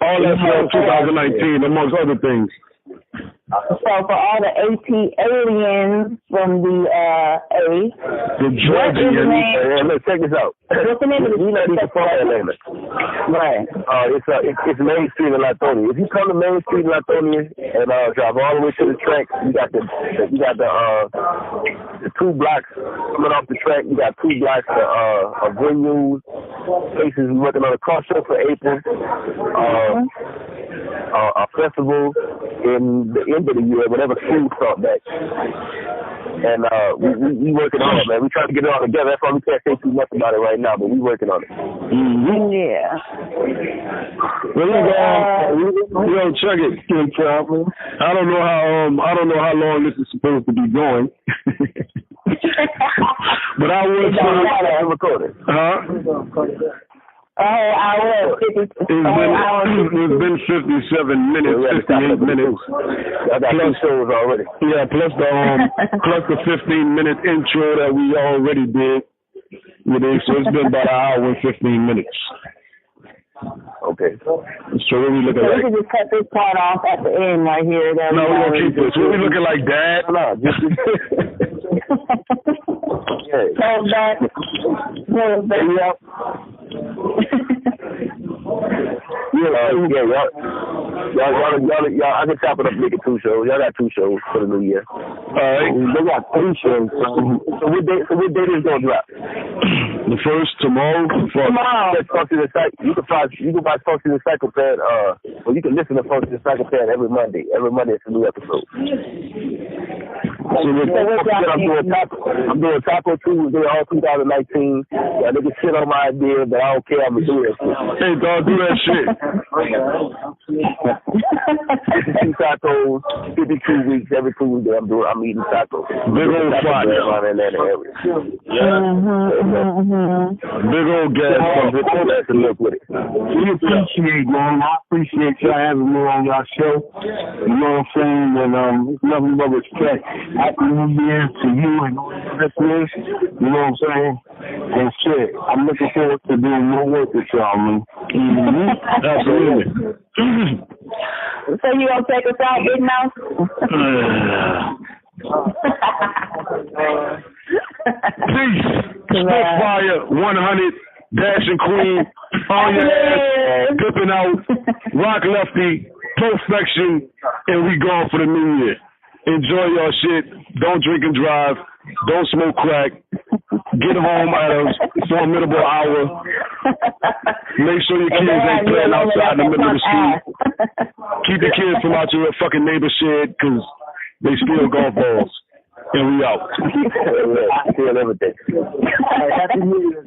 all that's for 2019, amongst other things. So for all the AT aliens from the Georgians, look, check this out. What's the name of the Right. It's Main Street in Latonia. If you come to Main Street in Latonia and drive all the way to the track, you got the 2 blocks coming off the track. You got 2 blocks of venues, places. We're working on a car show for April. A festival in the end of the year, whenever school start back. And we working on it, man. We trying to get it all together. That's why we can't say too much about it right now, but we working on it. Mm-hmm. Yeah. Yo, check it. I don't know how long this is supposed to be going. But I will record it. Huh? It's been 57 minutes, 58 minutes. I got 2 shows already. Yeah, plus the 15-minute intro that we already did. So it's been about an hour and 15 minutes. Okay. So what we looking like? We can just cut this part off at the end right here. No, we're gonna keep this. What we looking like, Dad? No, just y'all, I can chop it up and make it 2 shows. Y'all got 2 shows for the new year. All right. They got 3 shows. So what date is gonna drop? The first tomorrow. You can watch Funky the Psychopath. You can listen to Funky the Psychopath every Monday. Every Monday it's a new episode. So I'm doing Taco Tuesday all 2019. Yeah, they can shit on my idea, but I don't care. I'm gonna do that shit. Hey, dog, do that shit. 52 tacos, 52 weeks. Every Tuesday, I'm eating tacos. Big old fire. Around Atlanta area. Big old gas pump. To look with it. We appreciate, man. I appreciate y'all having me on y'all show. You know what I'm saying? And it's nothing but respect. Happy New Year to you and all the listeners. You know what I'm saying? And shit, I'm looking forward to doing more work with y'all, man. Absolutely. So you gonna take us out, Big Mouth? Peace. Spitfire 100, Dash and Queen, on your ass, dipping out, Rock Lefty, Perfection, and we gone for the new year. Enjoy your shit. Don't drink and drive. Don't smoke crack. Get home at a formidable hour. Make sure your kids ain't playing outside in the middle of the street. Keep the kids from out your fucking neighbor shed, because they steal golf balls. And we out. I feel everything. Happy New Year.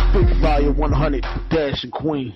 Spitfire 100, Dash and Queen.